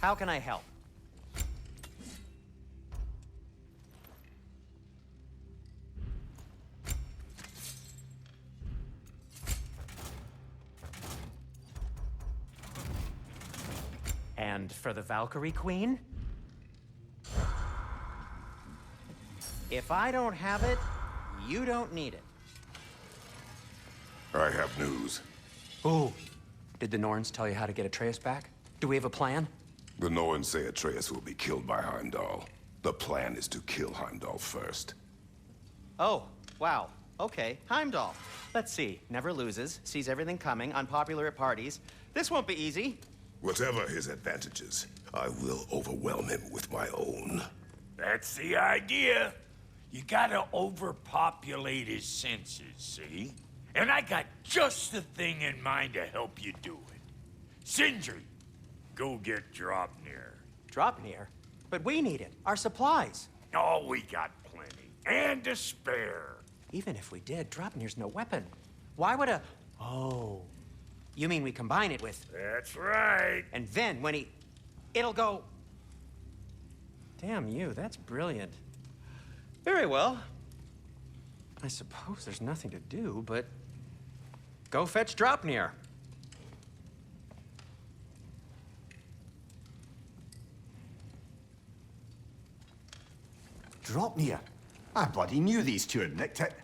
How can I help? And for the Valkyrie Queen? If I don't have it, you don't need it. I have news. Ooh. Did the Norns tell you how to get Atreus back? Do we have a plan? The Norns say Atreus will be killed by Heimdall. The plan is to kill Heimdall first. Oh, wow. Okay, Heimdall. Let's see. Never loses, sees everything coming, unpopular at parties. This won't be easy. Whatever his advantages, I will overwhelm him with my own. That's the idea. You gotta overpopulate his senses, see? And I got just the thing in mind to help you do it. Sindri, go get Draupnir. Draupnir? But we need it. Our supplies. Oh, we got plenty. And to spare. Even if we did, Draupnir's no weapon. Why would a... Oh. You mean we combine it with... That's right. And then when he... It'll go... Damn you, that's brilliant. Very well. I suppose there's nothing to do, but... Go fetch Draupnir. Draupnir? I bloody knew these two had nicked it.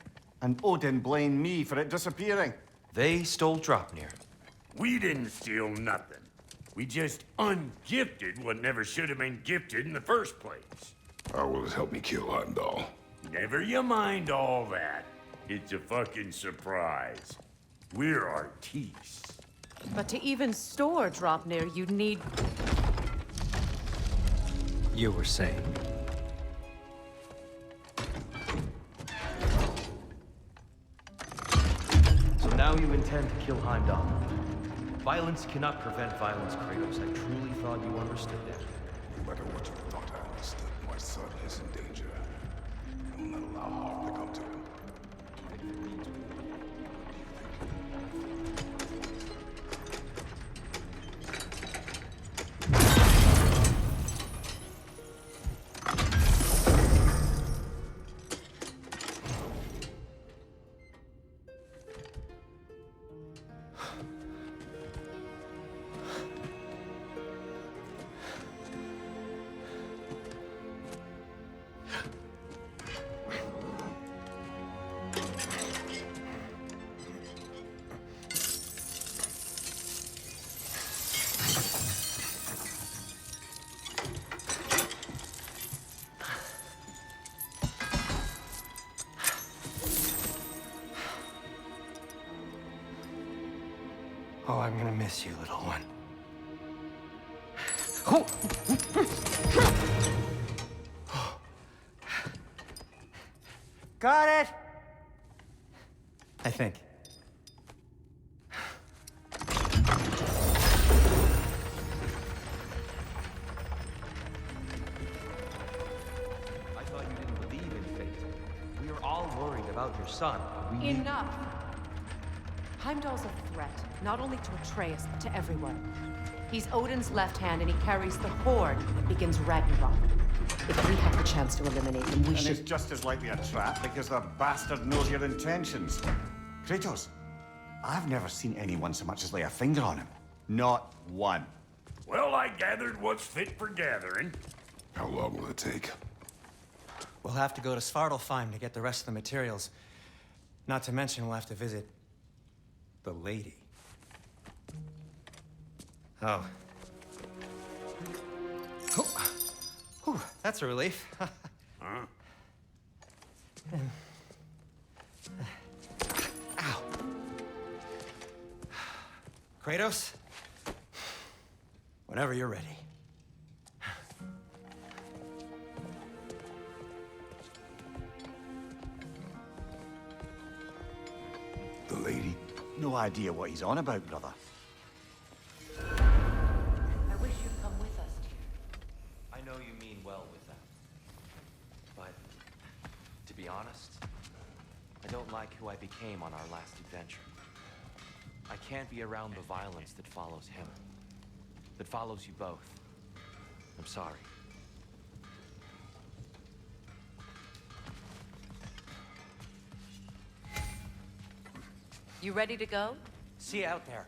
And Odin blamed me for it disappearing. They stole Draupnir. We didn't steal nothing. We just ungifted what never should have been gifted in the first place. How will it help me kill Heimdall? Never you mind all that. It's a fucking surprise. We're artistes. But to even store Draupnir, you'd need... You were saying? So now you intend to kill Heimdall. Violence cannot prevent violence, Kratos. I truly thought you understood that. No matter what you thought I understood, my son is in danger. I will not allow harm to come to him. Oh, I'm gonna miss you, little one. Got it! I think. I thought you didn't believe in fate. We were all worried about your son. Enough! Heimdall's a threat, not only to Atreus, but to everyone. He's Odin's left hand, and he carries the horde that begins Ragnarok. If we have the chance to eliminate him, we And should... it's just as likely a trap because the bastard knows your intentions. Kratos, I've never seen anyone so much as lay a finger on him. Not one. Well, I gathered what's fit for gathering. How long will it take? We'll have to go to Svartalfheim to get the rest of the materials. Not to mention we'll have to visit... the lady. Oh. Whew, that's a relief. Huh? Ow. Kratos? Whenever you're ready. The lady? No idea what he's on about, brother. I wish you'd come with us, dear. I know you mean well with that. But, to be honest, I don't like who I became on our last adventure. I can't be around the violence that follows him. That follows you both. I'm sorry. You ready to go? See you out there.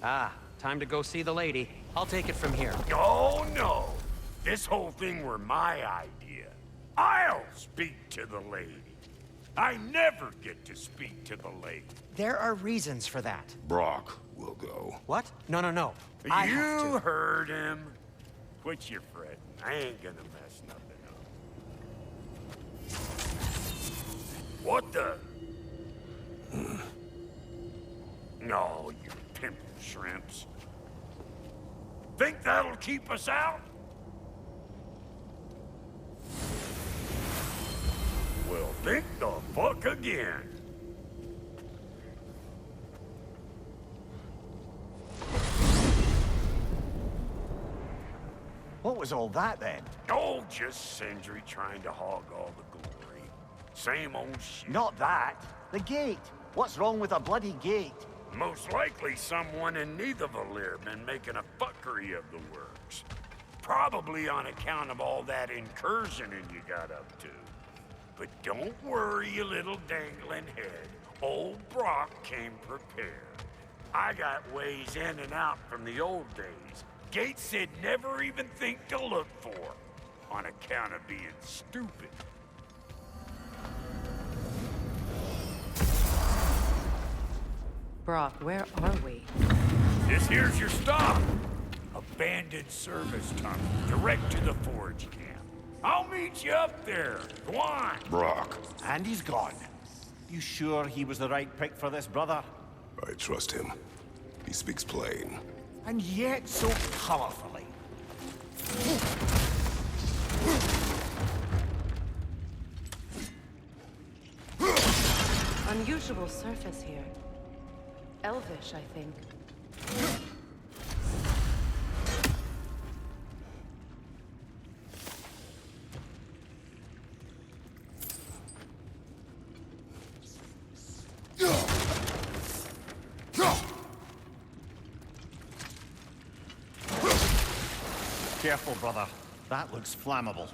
Ah, time to go see the lady. I'll take it from here. Oh, no. This whole thing were my idea. I'll speak to the lady. I never get to speak to the lady. There are reasons for that. Brock will go. What? No, no, no. I have You to. heard him. Quit your fretting. I ain't gonna mess nothing up. What the? No, you pimp shrimps. Think that'll keep us out? Well, think the fuck again. What was all that then? Oh, just Sindri trying to hog all the glory. Same old shit. Not that. The gate. What's wrong with a bloody gate? Most likely someone in Nidavellir been making a fuckery of the works. Probably on account of all that incursioning you got up to. But don't worry, you little dangling head. Old Brock came prepared. I got ways in and out from the old days. Gates said never even think to look for, on account of being stupid. Brock, where are we? This here's your stop. Abandoned service tunnel, direct to the forge camp. I'll meet you up there. Go on. Brock, And he's gone. You sure he was the right pick for this, brother? I trust him. He speaks plain. And yet so colorfully. Unusual surface here. Elvish, I think. Careful, brother. That looks flammable.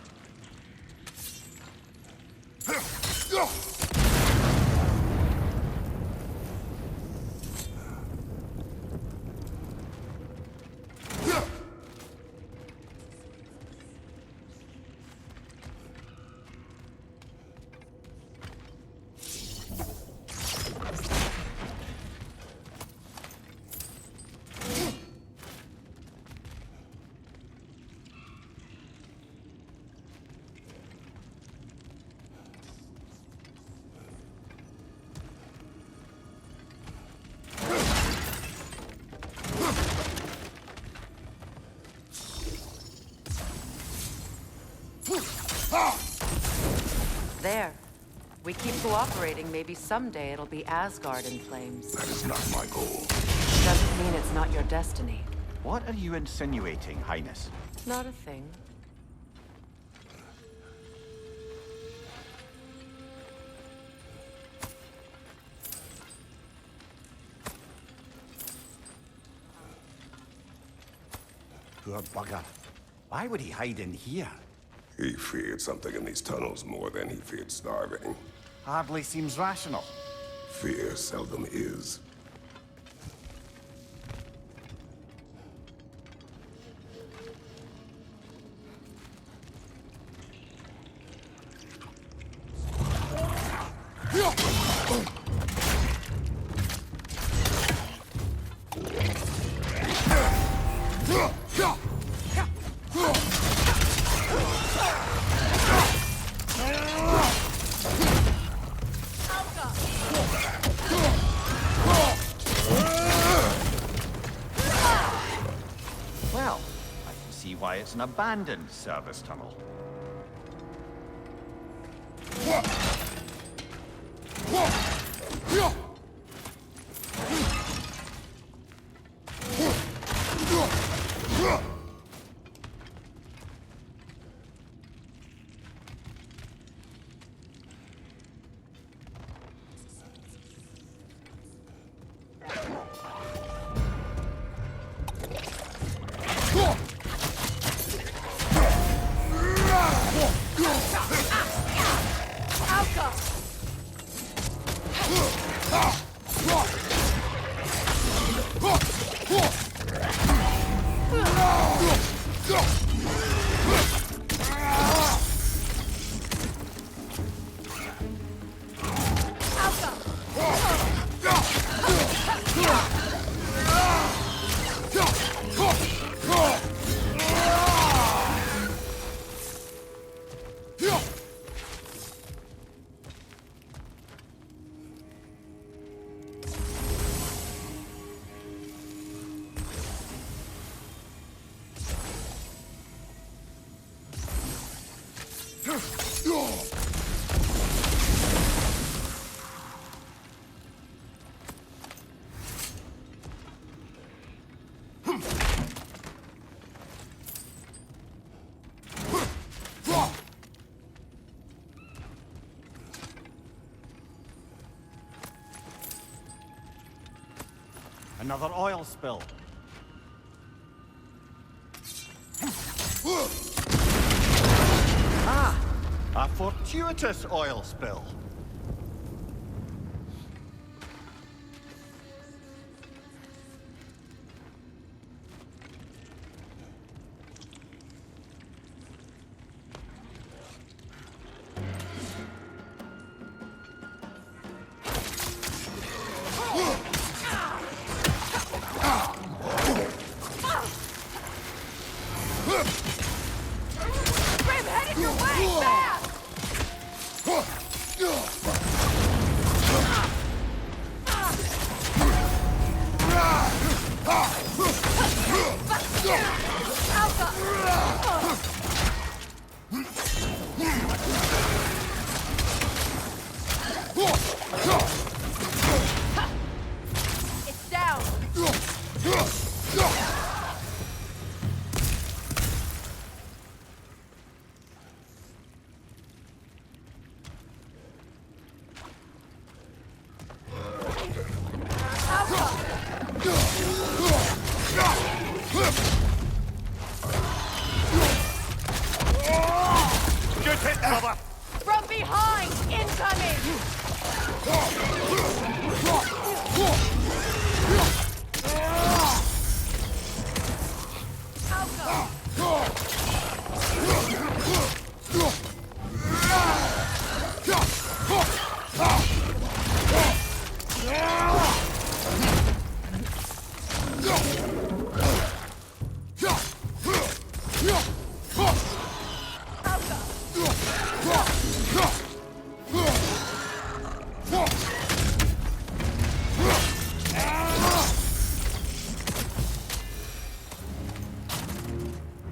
There. We keep cooperating, maybe someday it'll be Asgard in flames. That is not my goal. Doesn't mean it's not your destiny. What are you insinuating, Highness? Not a thing. Poor bugger. Why would he hide in here? He feared something in these tunnels more than he feared starving. Hardly seems rational. Fear seldom is. Well, I can see why it's an abandoned service tunnel. Another oil spill. Ah! A fortuitous oil spill. It's down! Good hit, brother! From behind! Incoming!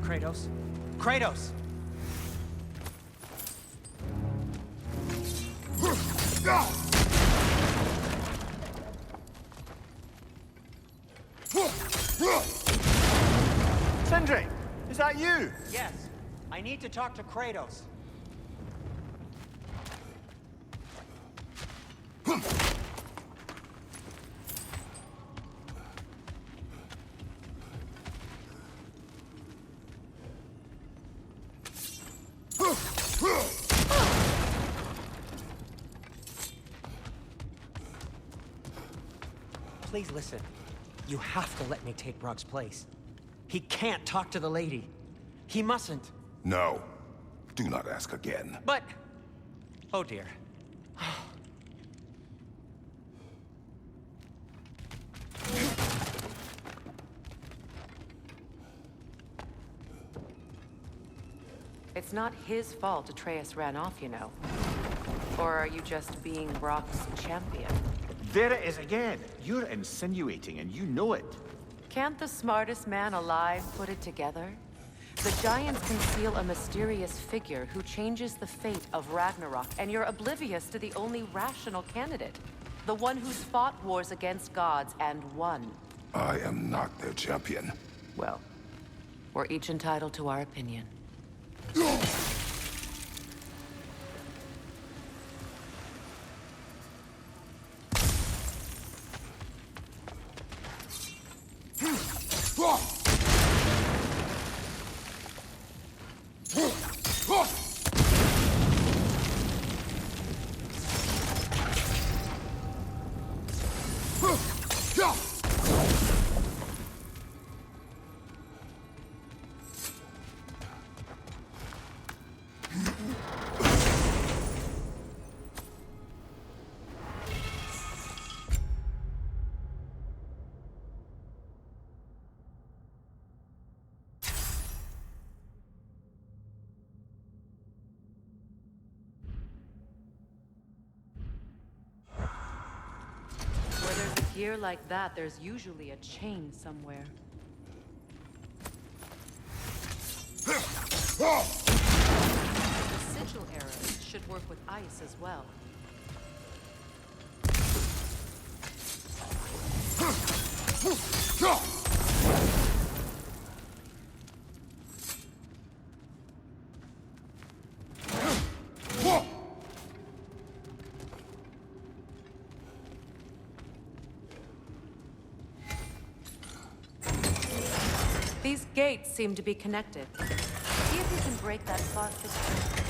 Kratos? Kratos! Sindri! Is that you? Yes. I need to talk to Kratos. Please listen. You have to let me take Brog's place. He can't talk to the lady. He mustn't. No. Do not ask again. But... Oh dear. It's not his fault Atreus ran off, you know. Or are you just being Brock's champion? There it is again. You're insinuating, and you know it. Can't the smartest man alive put it together? The Giants conceal a mysterious figure who changes the fate of Ragnarok, and you're oblivious to the only rational candidate. The one who's fought wars against gods and won. I am not their champion. Well, We're each entitled to our opinion. Where there's a gear like that, there's usually a chain somewhere. The sigil arrows should work with ice as well. These gates seem to be connected. See if you can break that fog system.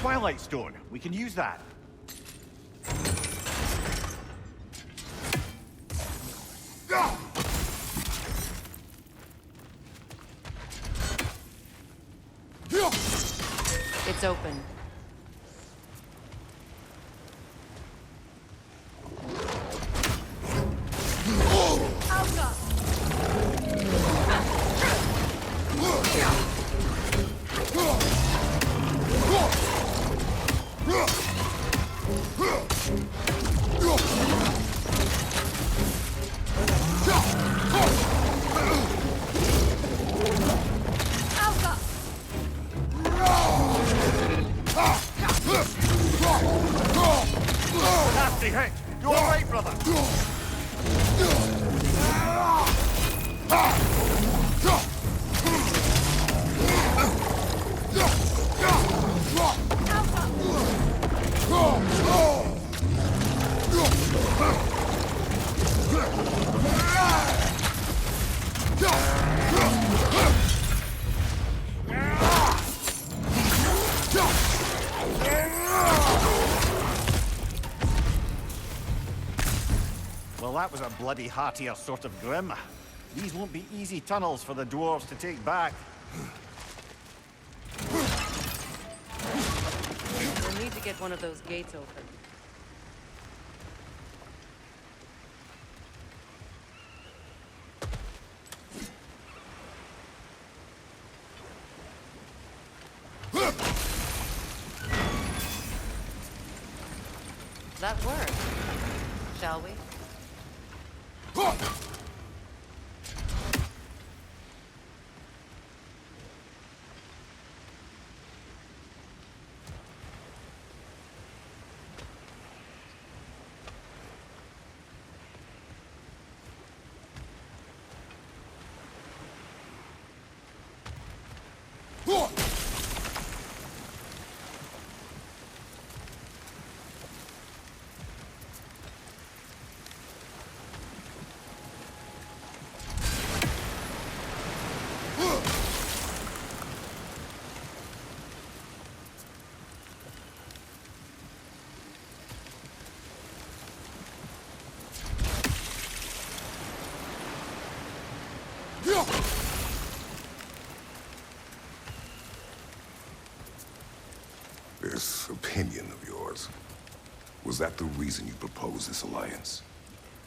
Twilight Stone. We can use that. It's open. Nasty hit. You all right, brother? Well, that was a bloody heartier sort of grim. These won't be easy tunnels for the dwarves to take back. We'll need to get one of those gates open. That worked. Shall we? This opinion of yours, was that the reason you proposed this alliance?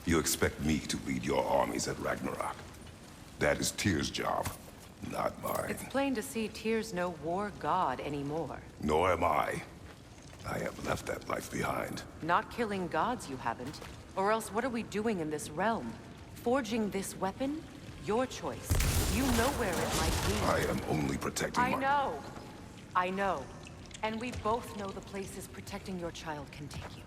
You expect me to lead your armies at Ragnarok? That is Tyr's job, not mine. It's plain to see Tyr's no war god anymore. Nor am I. I have left that life behind. Not killing gods, you haven't. Or else what are we doing in this realm? Forging this weapon? Your choice. You know where it might I am only protecting be. I know. And we both know the places protecting your child can take you.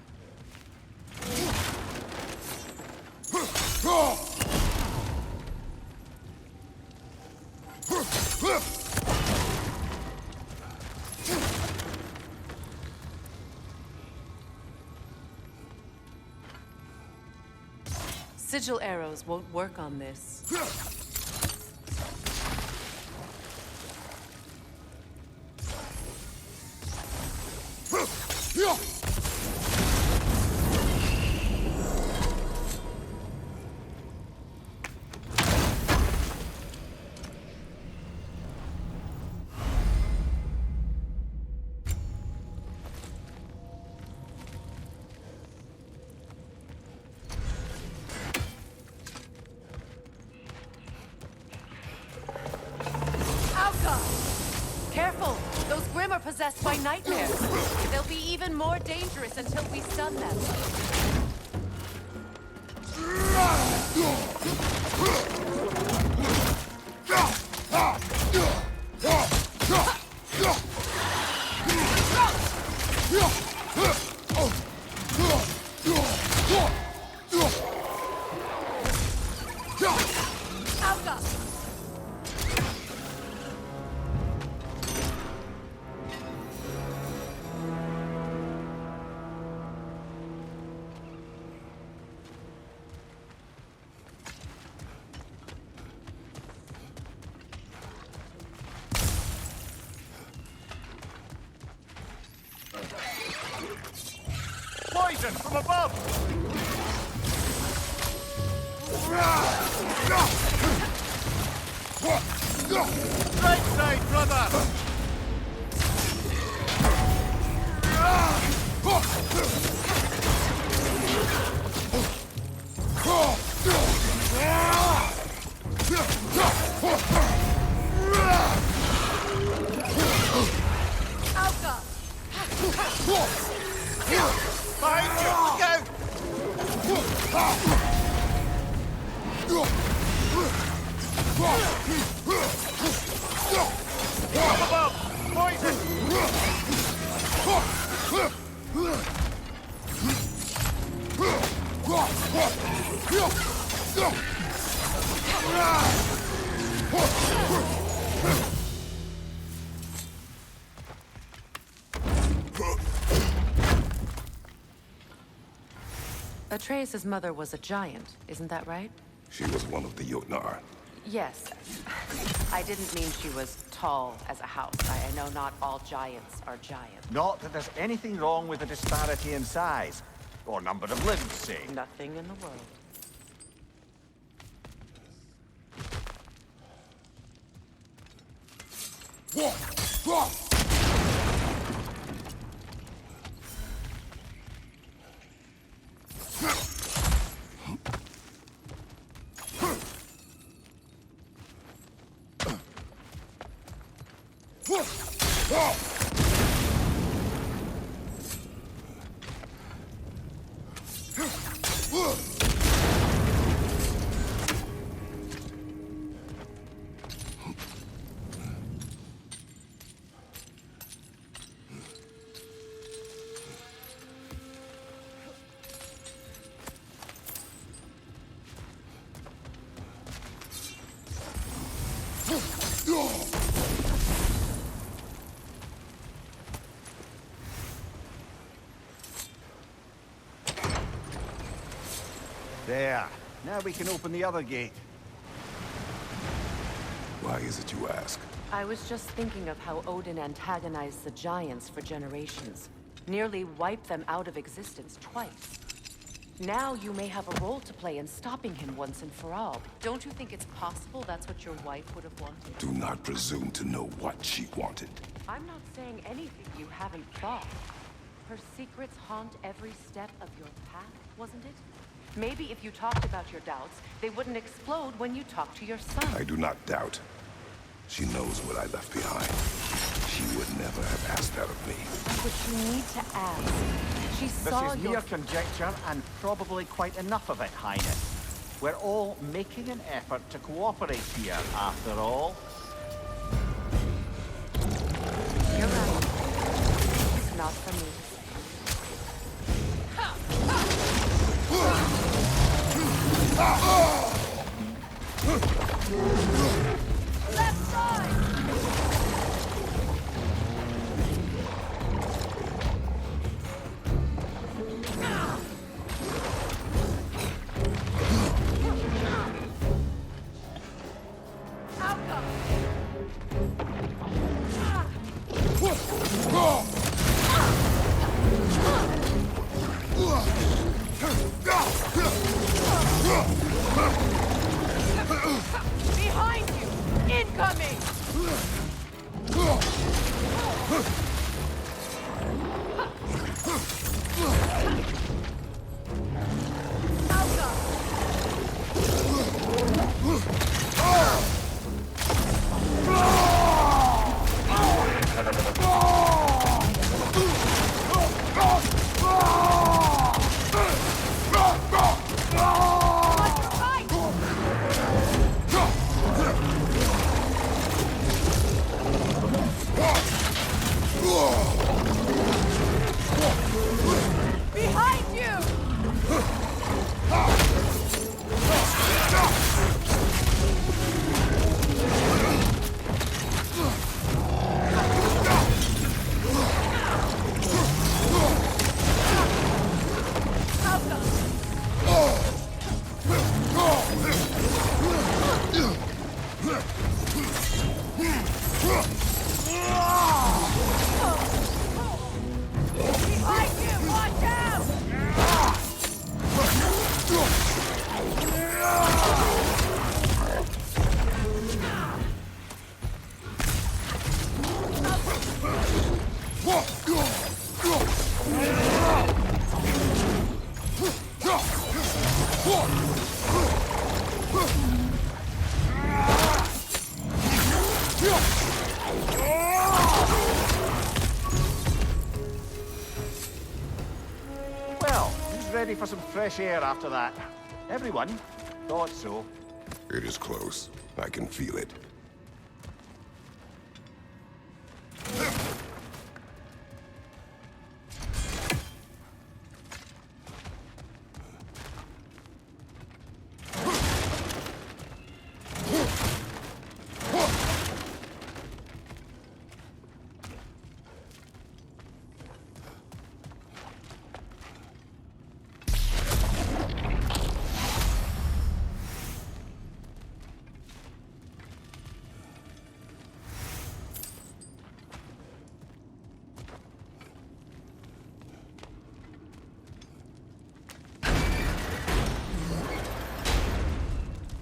Sigil arrows won't work on this. Careful! Those Grim are possessed by nightmares. They'll be even more dangerous until we stun them. Poison from above! Right side, brother! Behind you! Go! Up above! Poison! Atreus' mother was a giant, isn't that right? She was one of the Jotnar. Yes. I didn't mean she was tall as a house. I know not all giants are giants. Not that there's anything wrong with the disparity in size, or number of limbs, say. Nothing in the world. There. Now we can open the other gate. Why is it you ask? I was just thinking of how Odin antagonized the giants for generations. Nearly wiped them out of existence twice. Now you may have a role to play in stopping him once and for all. Don't you think it's possible that's what your wife would have wanted? Do not presume to know what she wanted. I'm not saying anything you haven't thought. Her secrets haunt every step of your path, wasn't it? Maybe if you talked about your doubts, they wouldn't explode when you talked to your son. I do not doubt. She knows what I left behind. She would never have asked that of me. But you need to ask. She saw This is mere conjecture, and probably quite enough of it, Highness. We're all making an effort to cooperate here, after all. You're right. It's not for me. Left side! Behind you! Incoming! Behind you! Behind you! Watch out! Well, who's ready for some fresh air after that? Everyone? Thought so. It is close. I can feel it.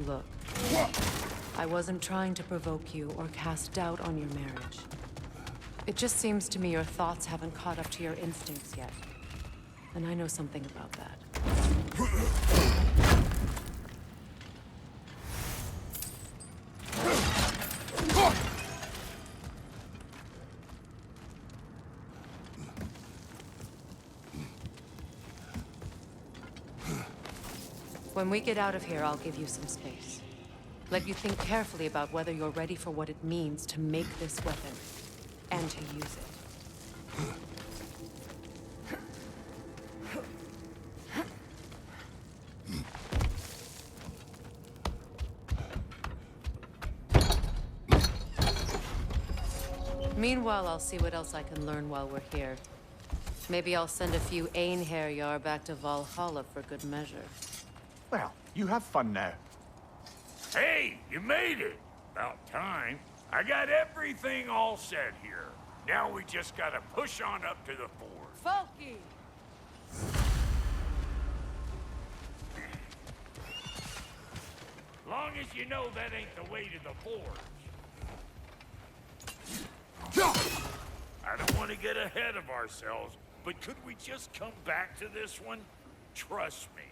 Look, I wasn't trying to provoke you or cast doubt on your marriage. It just seems to me your thoughts haven't caught up to your instincts yet. And I know something about that. When we get out of here, I'll give you some space. Let you think carefully about whether you're ready for what it means to make this weapon, and to use it. Meanwhile, I'll see what else I can learn while we're here. Maybe I'll send a few Einherjar back to Valhalla for good measure. Well, you have fun now. Hey, you made it! About time. I got everything all set here. Now we just gotta push on up to the fort. Falky! Long as you know that ain't the way to the forge. Yeah! to get ahead of ourselves, but could we just come back to this one? Trust me.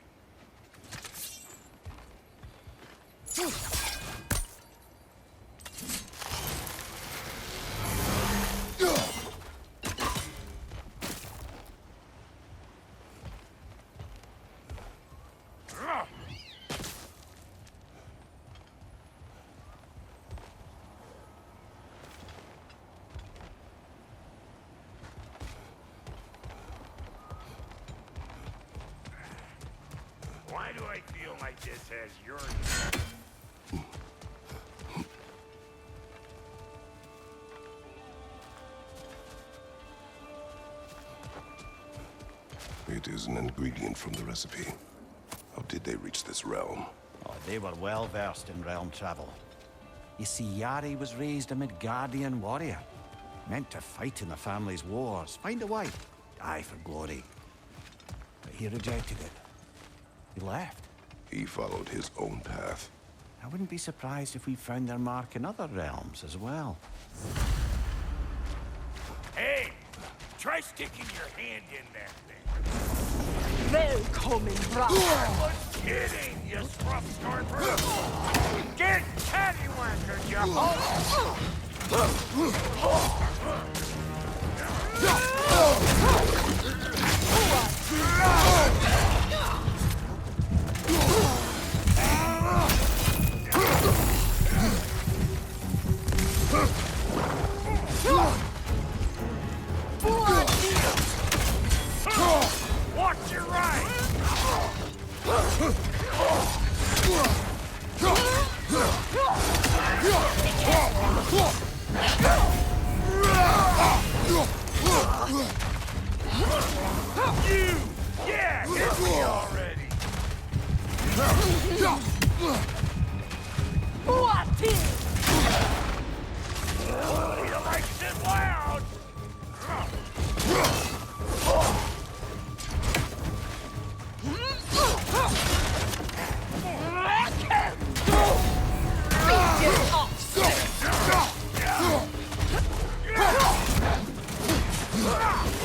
Why do I feel like this has your... It is an ingredient from the recipe. How did they reach this realm? Oh, they were well versed in realm travel. You see, Yari was raised a Midgardian warrior, meant to fight in the family's wars, find a wife, die for glory. But he rejected it. He left. He followed his own path. I wouldn't be surprised if we found their mark in other realms as well. Hey! Try sticking your hand in that thing. Welcome, brother. I was kidding, you scruff scarfer! Get catty-whacked, you hoe! Watch your right! You! Yeah, hit me already! What is? You like it loud!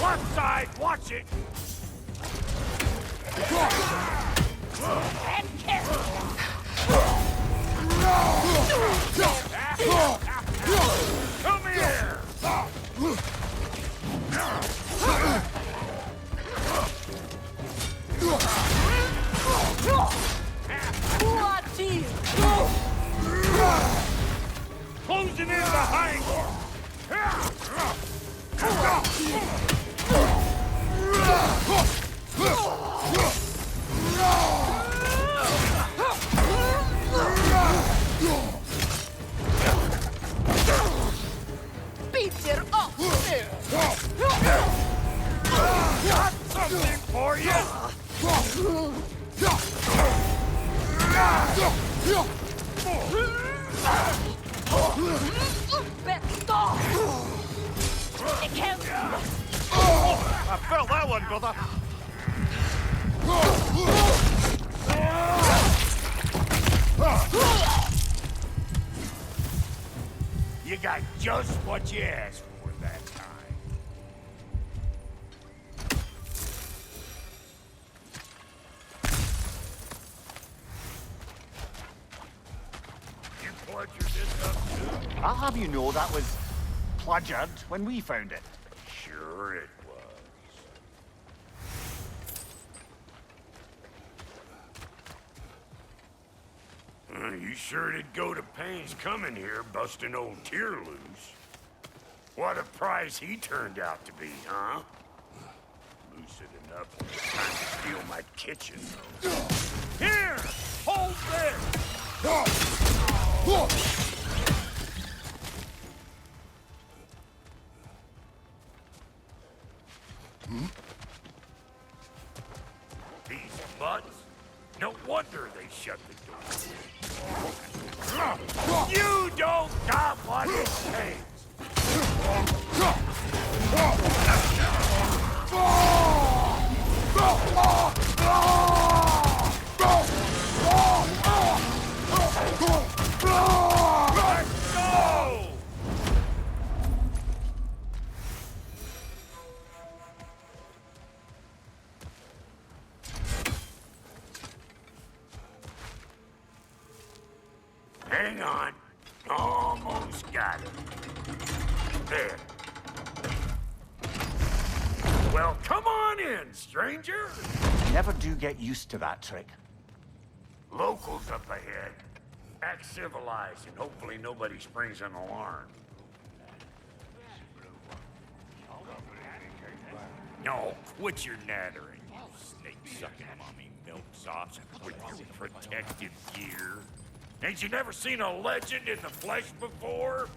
Left side, watch it! Come here! What is? Closing in behind you! Peter up! Got something for you! Back off! It can't... I felt that one, brother. You got just what you asked for that time. You plunger this up too? I'll have you know that was plungered when we found it. Sure it was. You sure did go to pains coming here, busting old Tyr loose. What a prize he turned out to be, huh? Lucid enough when it's time to steal my kitchen, though. Here! Hold this! These mutts? No wonder they shut the door. You don't got what it takes! Let's go! Hang on. Almost got it. There. Well, come on in, stranger. Never do get used to that trick. Locals up ahead. Act civilized, and hopefully nobody springs an alarm. No, quit your nattering, you snake-sucking mommy milksops with your protective gear. Ain't you never seen a legend in the flesh before?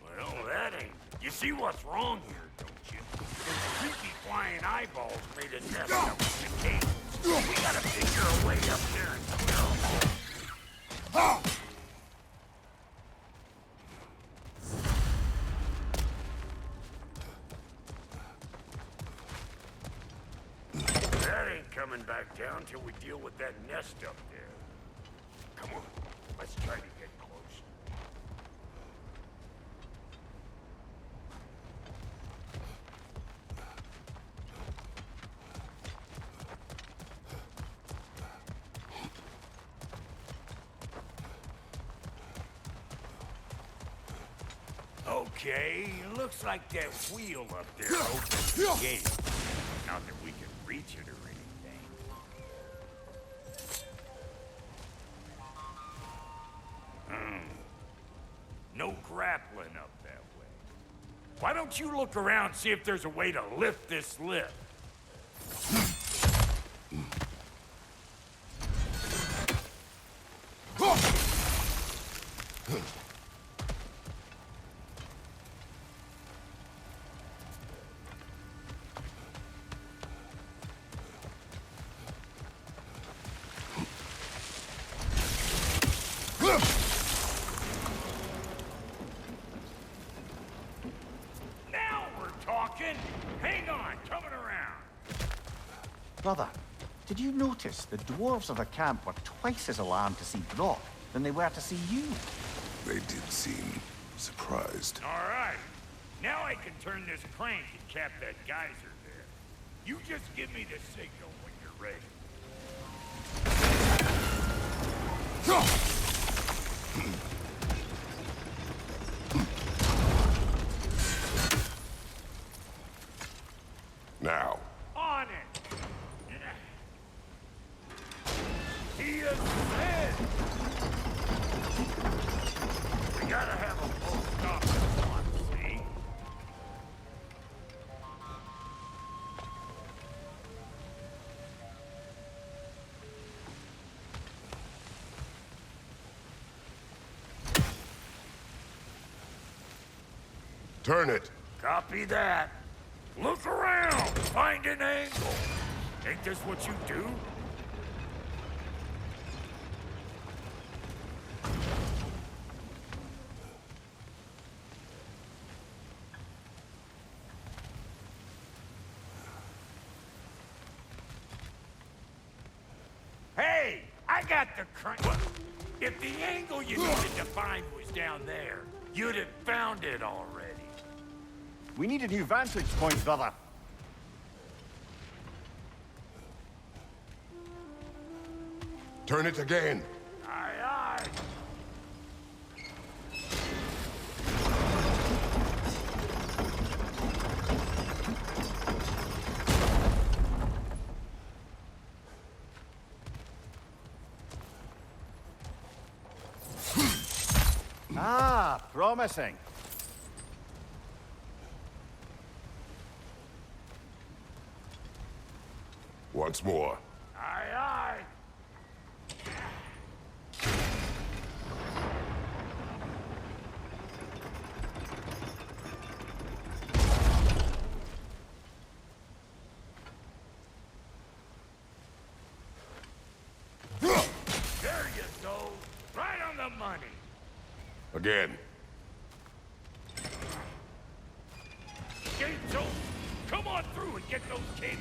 Well, that ain't... You see what's wrong here, don't you? Those creepy flying eyeballs made a nest up in the cables. We gotta figure a way up there and clear them all. That ain't coming back down till we deal with that nest up there. Come on, let's try to get closer. Okay, looks like that wheel up there opens the gate. Not that we can reach it or anything. No grappling up that way. Why don't you look around, see if there's a way to lift this lift? Now we're talking. Hang on, coming around. Brother, did you notice the dwarves of the camp were twice as alarmed to see Brock than they were to see you? They did seem surprised. All right. Now I can turn this crank and cap that geyser there. You just give me the signal when you're ready. Now, On it! He is dead! We gotta have a full stop this one, see? turn it. Copy that. Look around! Find an angle! Ain't this what you do? Hey! I got the crank. If the angle you needed to find was down there, you'd have found it already. We need a new vantage point, brother. Turn it again. Aye, aye. Ah, promising. Once more. Aye, aye. There you go. Right on the money. Again. Gates open. Come on through and get those cables.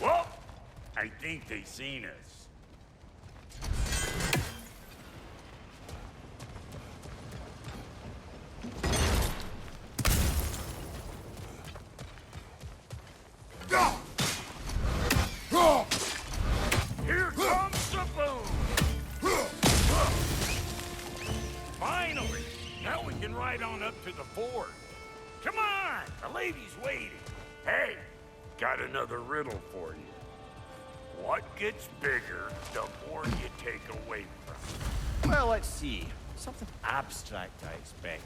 Well, I think they seen us. Here comes the boom! Finally! Now we can ride on up to the fort. Come on! The lady's waiting. Hey, got another riddle for you. What gets bigger the more you take away from Well, let's see. Something abstract, I expect.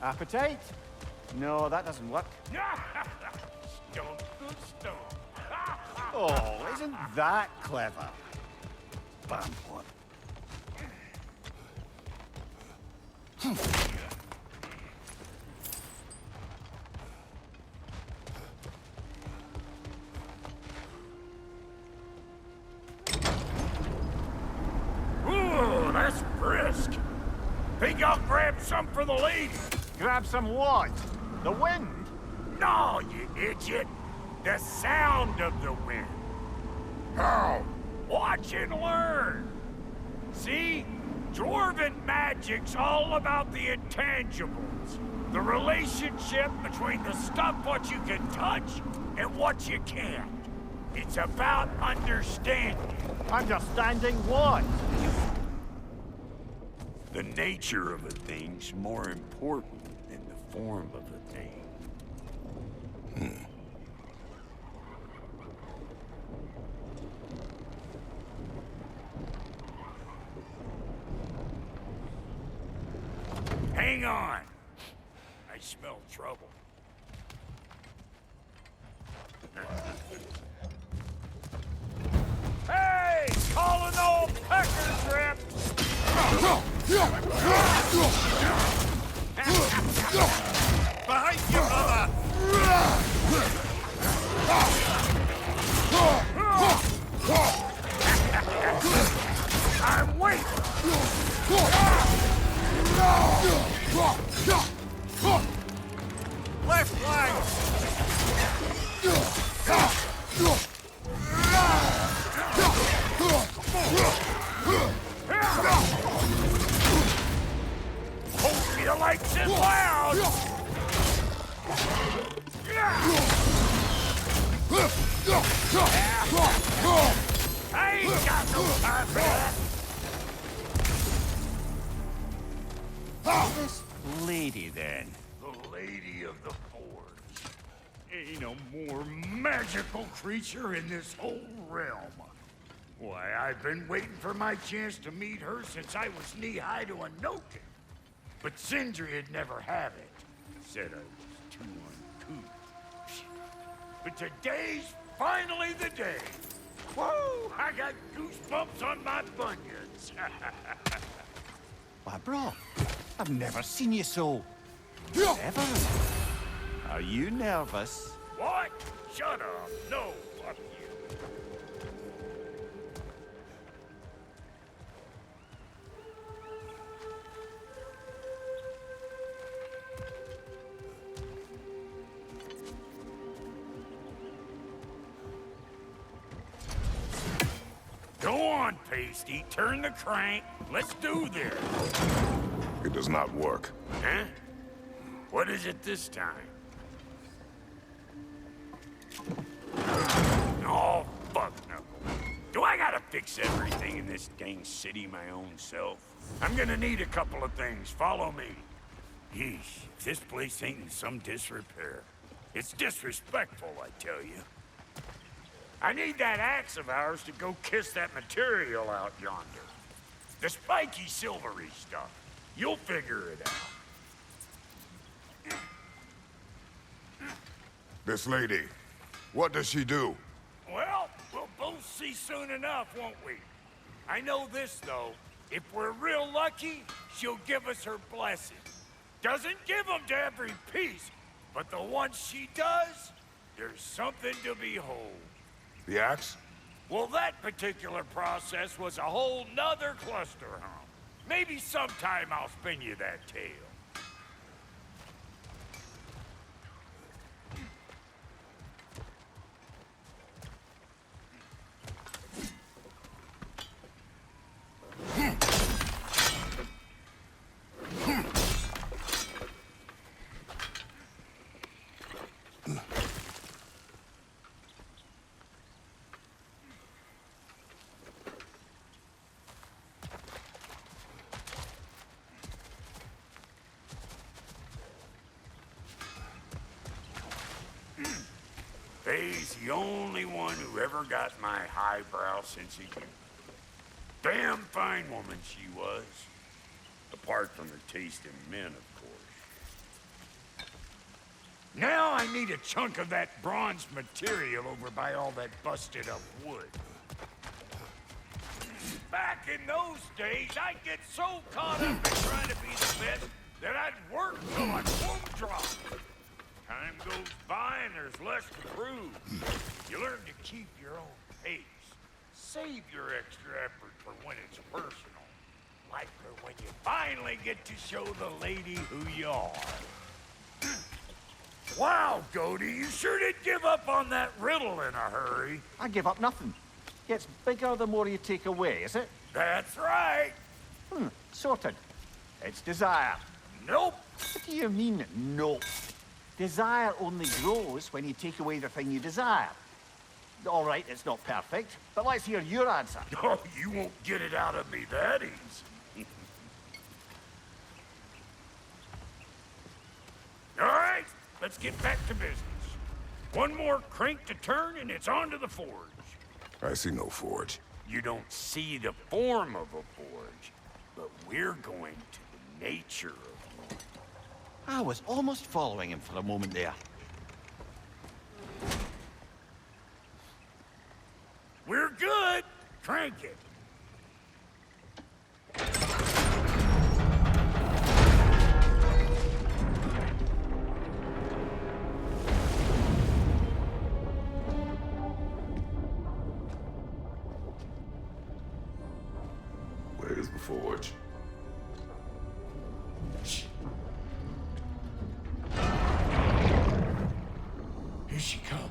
Appetite? No, that doesn't work. it? Stone to stone. Oh, isn't that clever? Bam, what? Ooh, that's brisk. Think I'll grab some for the lady? Grab some what? The wind? No, you idiot. The sound of the wind. How? Watch and learn. See? Dwarven magic's all about the intangibles. The relationship between the stuff what you can touch and what you can't. It's about understanding. Understanding what? The nature of a thing's more important than the form of a thing. Hang on. I smell trouble. Hey! Call an old pecker trip! Behind you, mother! I'm waiting! Left flank! Hope you likes it loud! I ain't got no time for that! This lady, then. The Lady of the Forge. Ain't a more magical creature in this whole realm. Why, I've been waiting for my chance to meet her since I was knee-high to a Noken. But Sindri'd never have it. Said I was too uncouth. But today's finally the day. Whoa! I got goosebumps on my bunions. Why, bro, I've never seen you so... ever. Are you nervous? What? Shut up. No, fuck you. Go on, Pasty. Turn the crank. Let's do this. It does not work. Huh? What is it this time? Oh, fuck no. Do I gotta fix everything in this dang city my own self? I'm gonna need a couple of things. Follow me. Yeesh, if this place ain't in some disrepair. It's disrespectful, I tell you. I need that axe of ours to go kiss that material out yonder. The spiky silvery stuff. You'll figure it out. This lady, what does she do? Well, we'll both see soon enough, won't we? I know this, though. If we're real lucky, she'll give us her blessing. Doesn't give them to every piece, but the ones she does, there's something to behold. The axe? Well, that particular process was a whole nother cluster hump. Maybe sometime I'll spin you that tale. Lay's the only one who ever got my highbrow sense of humor. Damn fine woman she was. Apart from her taste in men, of course. Now I need a chunk of that bronze material over by all that busted up wood. Back in those days, I'd get so caught up in trying to be the best that I'd work till I won't drop. Time goes by and there's less to prove. You learn to keep your own pace. Save your extra effort for when it's personal. Like for when you finally get to show the lady who you are. Wow, Goody, you sure did give up on that riddle in a hurry. I give up nothing. Gets bigger the more you take away, is it? That's right. Sorted. It's desire. Nope. What do you mean, no? Desire only grows when you take away the thing you desire. All right, it's not perfect, but let's hear your answer. Oh, you won't get it out of me that easy. All right, let's get back to business. One more crank to turn and it's on to the forge. I see no forge. You don't see the form of a forge, but we're going to the nature of one. I was almost following him for a moment there. We're good. Crank it. Where's the forge? Here she comes.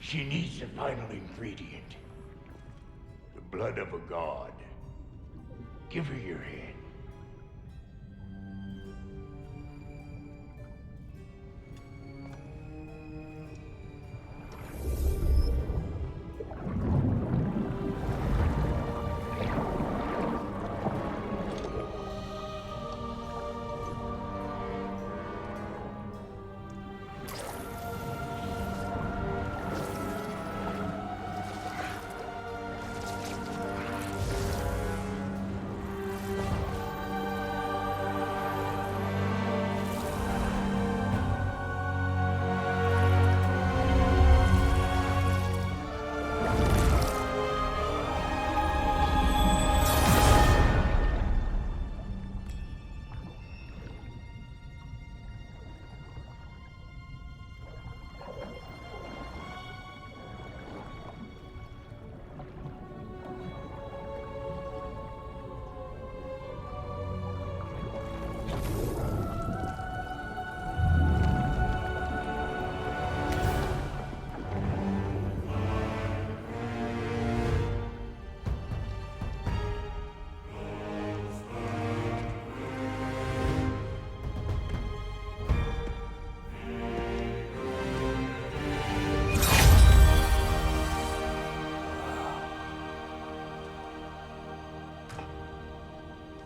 She needs the final ingredient. The blood of a god. Give her your hand.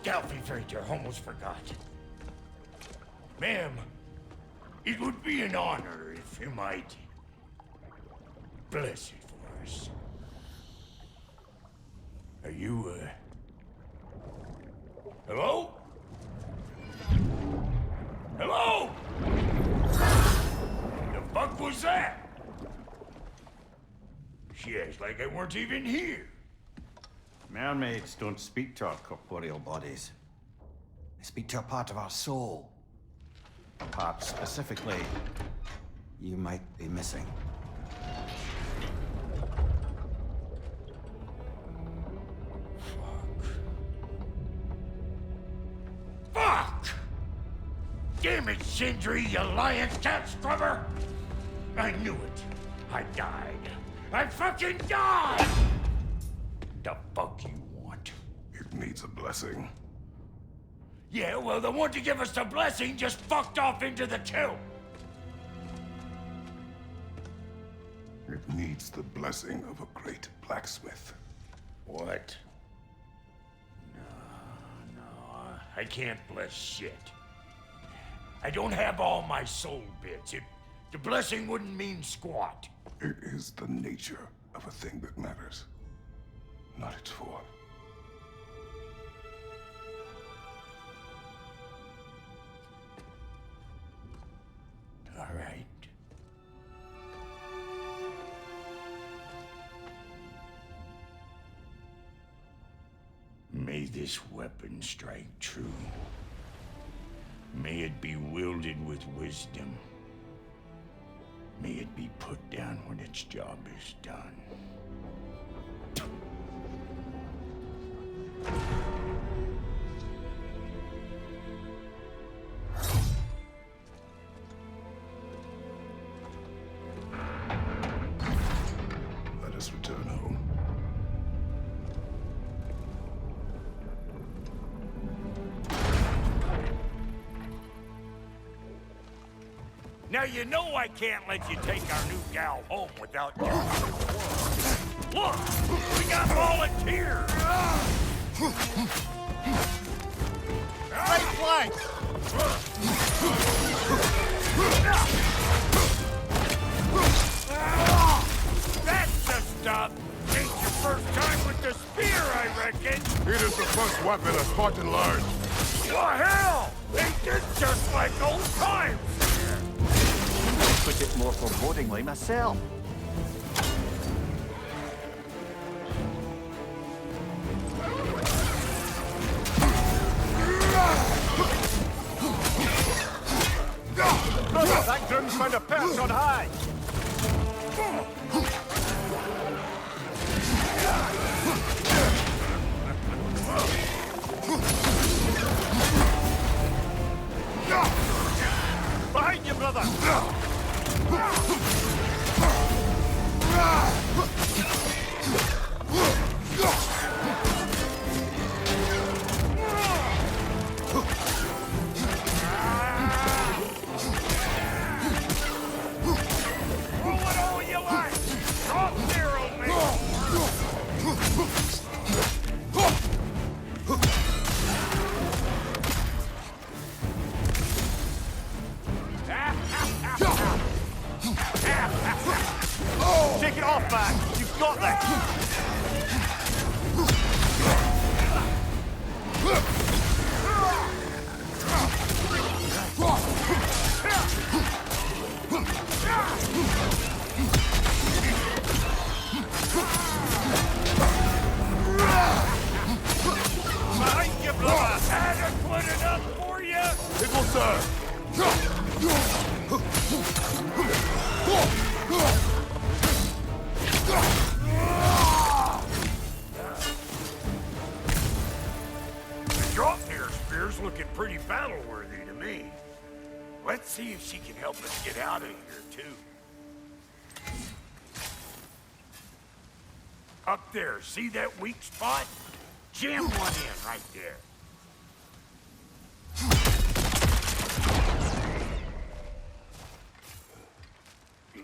Galvifrater almost forgot. Ma'am, it would be an honor if you might bless it for us. Are you, like I weren't even here. Mermaids don't speak to our corporeal bodies. They speak to a part of our soul. A part specifically you might be missing. Fuck! Damn it, Sindri, you Alliance cat scrubber! I knew it. I died. I fucking died! The fuck you want? It needs a blessing. Yeah, well, the one to give us the blessing just fucked off into the tomb. It needs the blessing of a great blacksmith. What? No, I can't bless shit. I don't have all my soul bits. The blessing wouldn't mean squat. It is the nature of a thing that matters, not its form. All right. May this weapon strike true. May it be wielded with wisdom. May it be put down when its job is done. Let us return home. Now you know I can't let you take our new gal home without giving her the world. Look! We got volunteers! Right flank! That's the stuff! Ain't your first time with the spear, I reckon! It is the first weapon a Spartan learned. Well, hell! Ain't this just like old times? Put it more forebodingly myself. Brother, that groom's found a perch on high. Behind you, brother! Roll it all you like! Drop zero, Take it off, man! You've got this! Behind you, brother! Adequate enough for you? It will serve. The Draupnir spear's looking pretty battle-worthy to me. Let's see if she can help us get out of here, too. Up there, see that weak spot? Jam one in right there.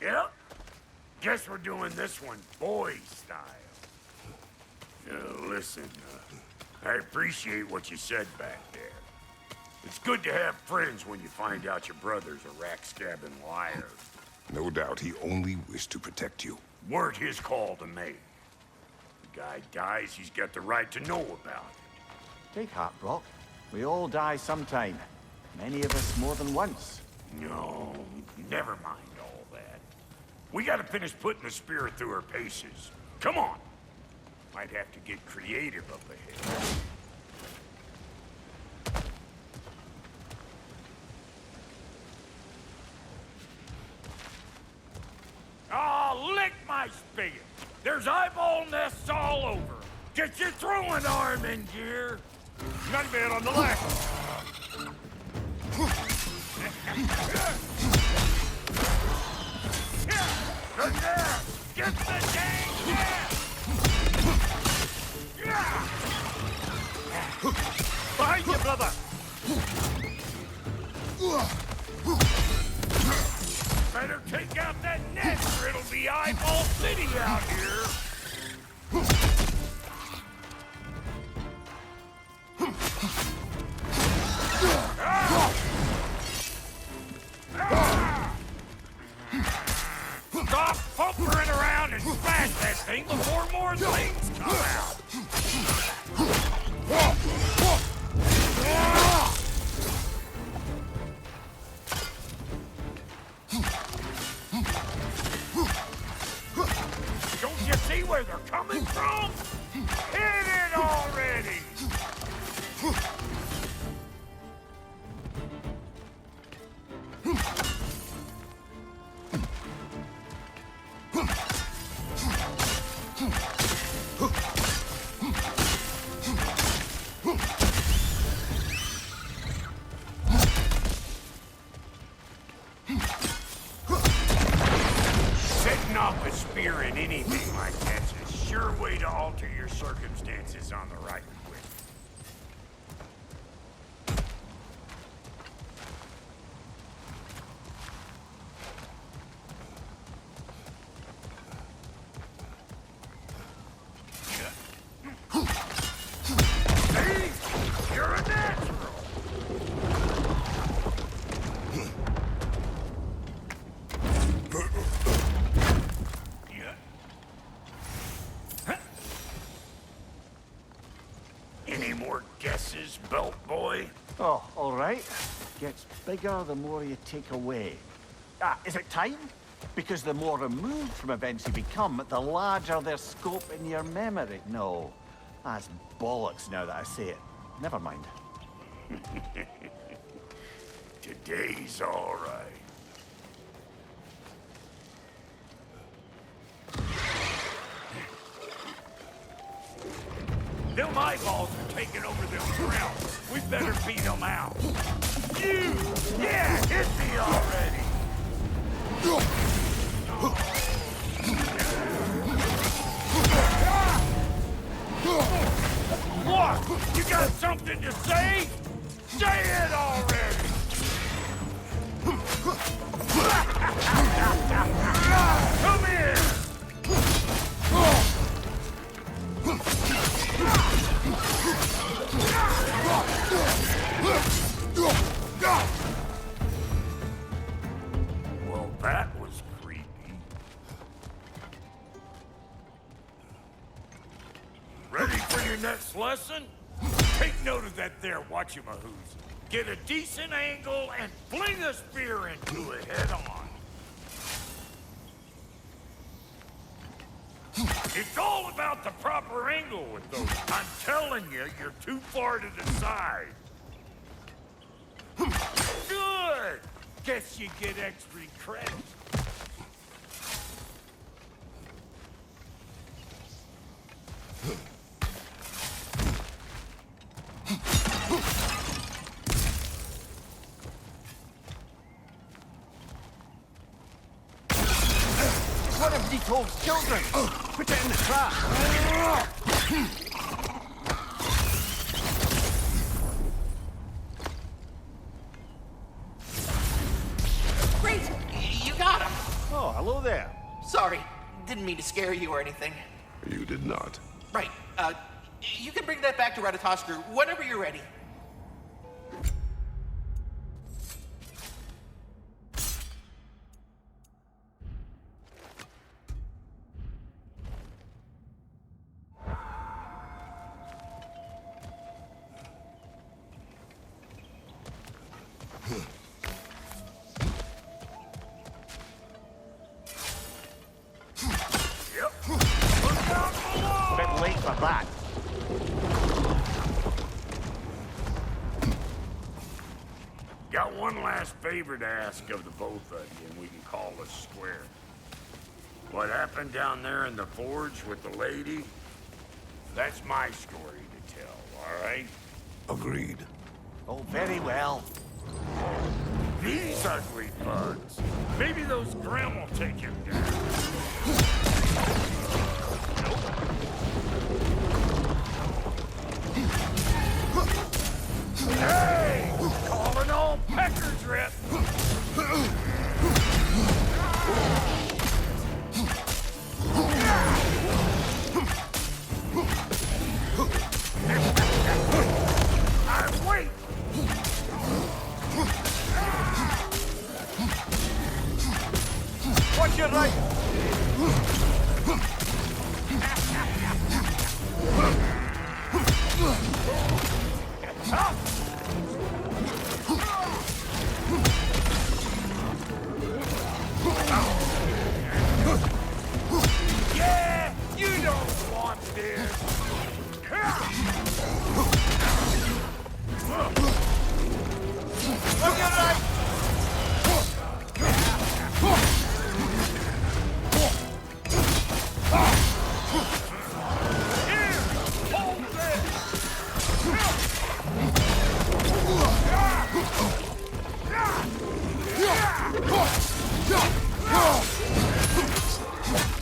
Yep. Guess we're doing this one boy style. Listen, I appreciate what you said back there. It's good to have friends when you find out your brother's a rack-stabbing liar. No doubt he only wished to protect you. Weren't his call to make. The guy dies, he's got the right to know about it. Take heart, Brock. We all die sometime. Many of us more than once. No, never mind all that. We gotta finish putting the spear through her paces. Come on. Might have to get creative up ahead. Oh, lick my spigot. There's eyeball nests all over. Get your throwing arm in gear. Not a bit on the left. Right there. Get the dang nest. Behind you, brother. Better take out that nest or it'll be eyeball city out here. Stop pumpering around and smash that thing before more things come out. Don't you see where they're coming from? Hit it already! Setting off a spear in anything like that's a sure way to alter your circumstances on the right quick. See? You're a natural. Any more guesses, belt boy? Oh, all right. Gets bigger the more you take away. Is it time? Because the more removed from events you become, the larger their scope in your memory. No, that's bollocks now that I say it. Never mind. Today's all right. Them eyeballs are taking over them grounds. We better beat them out. You! Yeah, hit me already! What? You got something to say? Say it already! Come here! Well, that was creepy. Ready for your next lesson? Take note of that there watchamahoos. Get a decent angle and fling a spear into it head on. It's all about the proper angle with those. I'm telling you, you're too far to the side. Good! Guess you get extra credit. One of Nicole's children! Put it in the trap! Great! You got him! Oh, hello there. Sorry, didn't mean to scare you or anything. You did not. Right, you can bring that back to Ratatoskru whenever you're ready. Yep. Look late for that. Got one last favor to ask of the both of you, and we can call us square. What happened down there in the forge with the lady? That's my story to tell, all right? Agreed. Oh, very well. These ugly bugs. Maybe those Grim will take him down. Hey! Calling all peckers, Rip! Wait! Watch your right! Yeah! You don't want this! Watch your right! Here! Hold this!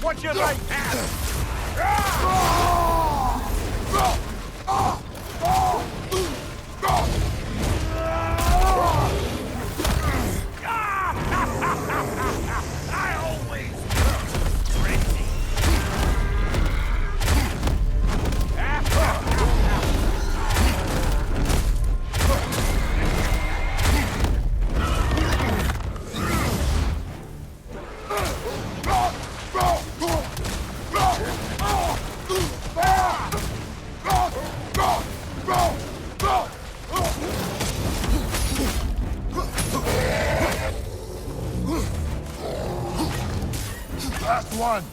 Watch your right! I always knew. Crazy. Last one.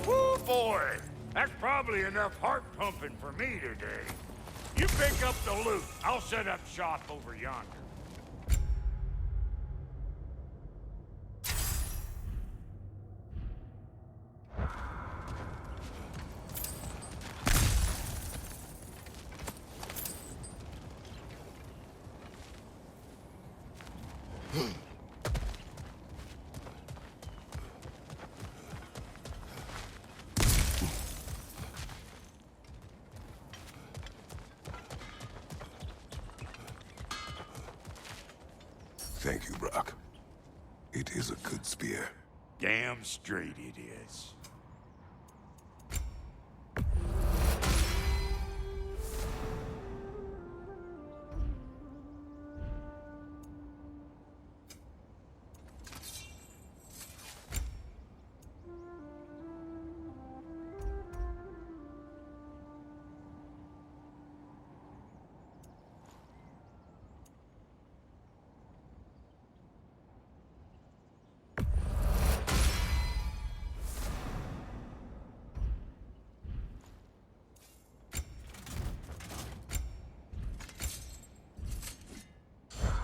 Woo, boy! That's probably enough heart pumping for me today. You pick up the loot. I'll set up shop over yonder. Thank you, Brock. It is a good spear. Damn straight it is.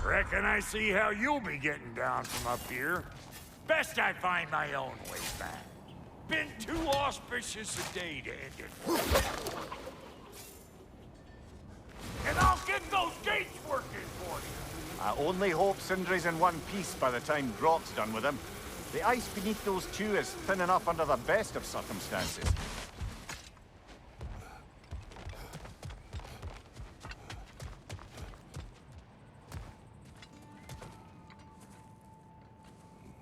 Reckon I see how you'll be getting down from up here. Best I find my own way back. Been too auspicious a day to end it. And I'll get those gates working for you. I only hope Sindri's in one piece by the time Brock's done with him. The ice beneath those two is thin enough under the best of circumstances.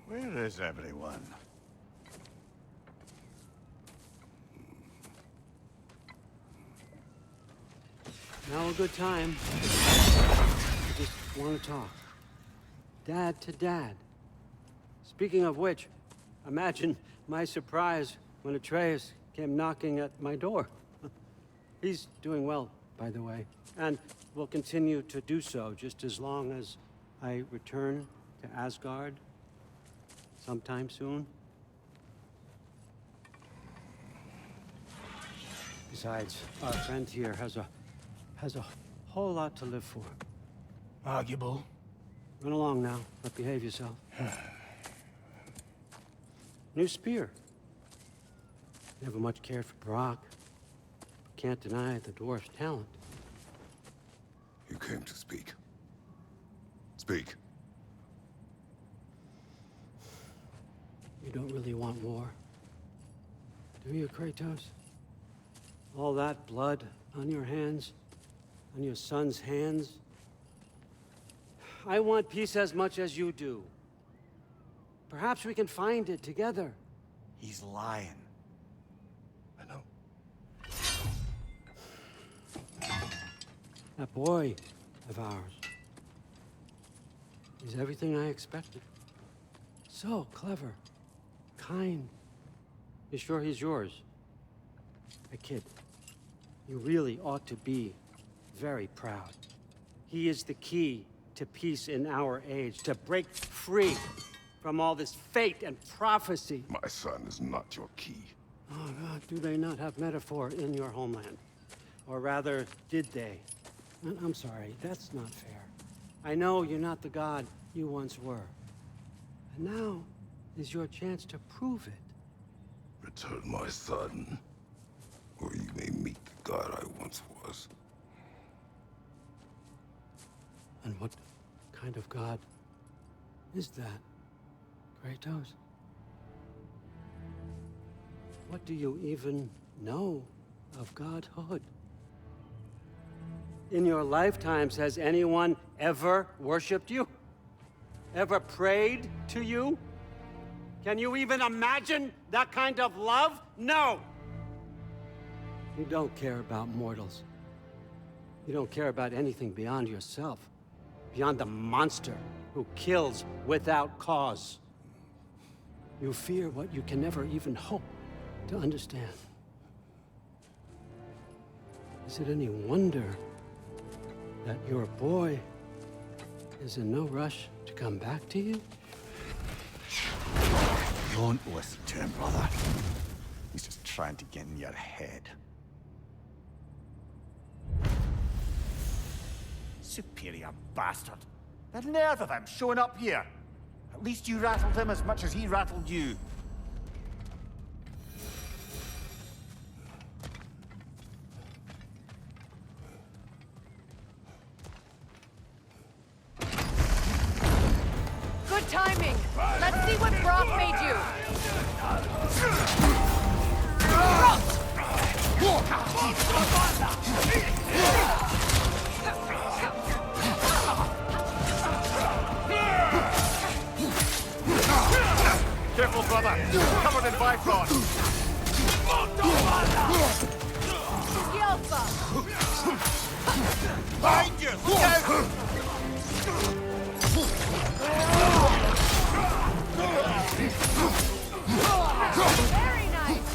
Where is everyone? Now a good time. I just want to talk. Dad to Dad. Speaking of which, imagine my surprise when Atreus came knocking at my door. He's doing well, by the way, and will continue to do so just as long as I return to Asgard. sometime soon. Besides, our friend here has a whole lot to live for. Arguable. Run along now, but behave yourself. New spear. Never much cared for Brock. Can't deny the dwarf's talent. You came to speak. Speak. You don't really want war, do you, Kratos? All that blood on your hands, on your son's hands. I want peace as much as you do. Perhaps we can find it together. He's lying. I know. That boy of ours is everything I expected. So clever, kind. You sure he's yours? A kid. You really ought to be very proud. He is the key to peace in our age, to break free from all this fate and prophecy. My son is not your key. Oh, God, do they not have metaphor in your homeland? Or rather, did they? I'm sorry, that's not fair. I know you're not the god you once were. And now is your chance to prove it. Return my son, or you may meet the god I once was. And what kind of god is that, Kratos? What do you even know of godhood? In your lifetimes, has anyone ever worshipped you? Ever prayed to you? Can you even imagine that kind of love? No! You don't care about mortals. You don't care about anything beyond yourself. Beyond the monster who kills without cause. You fear what you can never even hope to understand. Is it any wonder that your boy is in no rush to come back to you? Don't listen to him, brother. He's just trying to get in your head. Superior bastard. The nerve of him showing up here. At least you rattled him as much as he rattled you. Good timing. Let's see what Brock made you. Careful, brother. Covered in Bifrost. Yelpa. Behind you! Look out! Very nice.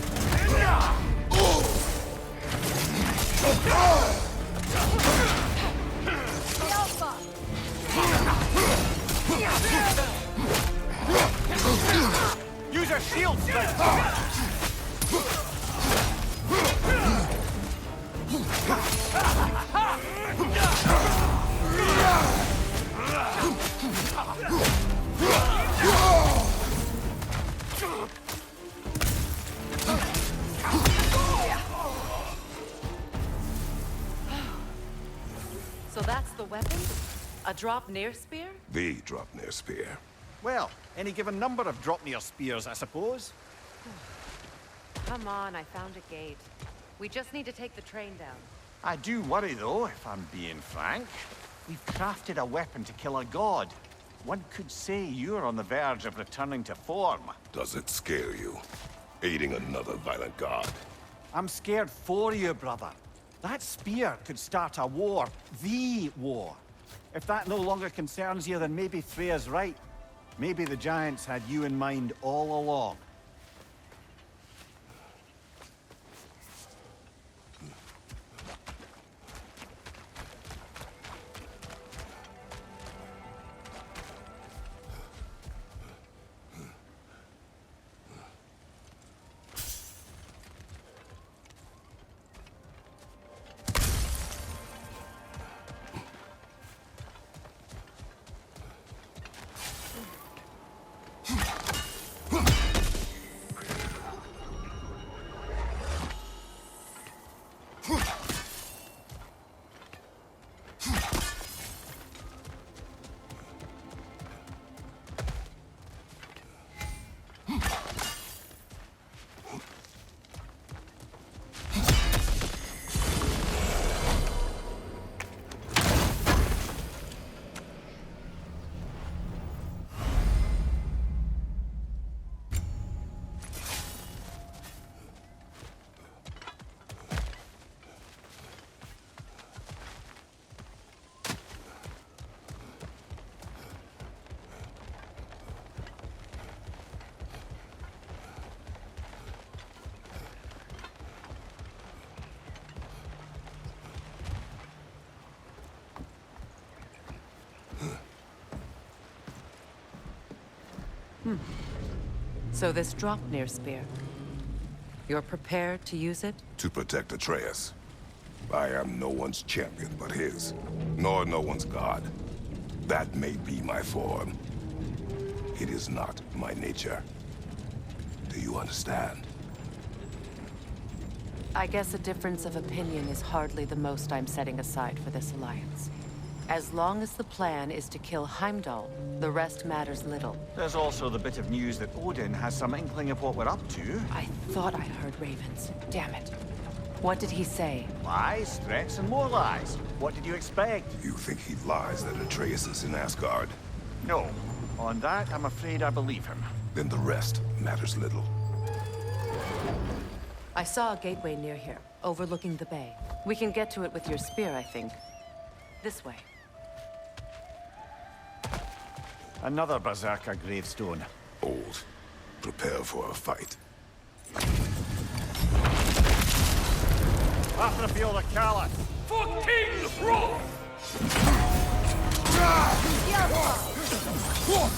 Yelpa. Use your shield, Strike! So that's the weapon? A drop near spear? The Dropnir spear. Well, any given number of Dropnir spears, I suppose. Come on, I found a gate. We just need to take the train down. I do worry, though, if I'm being frank. We've crafted a weapon to kill a god. One could say you're on the verge of returning to form. Does it scare you? Aiding another violent god? I'm scared for you, brother. That spear could start a war. The war. If that no longer concerns you, then maybe Freya's right. Maybe the Giants had you in mind all along. So this Draupnir spear, you're prepared to use it? To protect Atreus. I am no one's champion but his, nor no one's god. That may be my form. It is not my nature. Do you understand? I guess a difference of opinion is hardly the most I'm setting aside for this alliance. As long as the plan is to kill Heimdall, the rest matters little. There's also the bit of news that Odin has some inkling of what we're up to. I thought I heard ravens. Damn it. What did he say? Lies, threats, and more lies. What did you expect? You think he lies that Atreus is in Asgard? No. On that, I'm afraid I believe him. Then the rest matters little. I saw a gateway near here, overlooking the bay. We can get to it with your spear, I think. This way. Another Berserker gravestone. Old. Prepare for a fight. After the field of Callus. For King Roth! Fall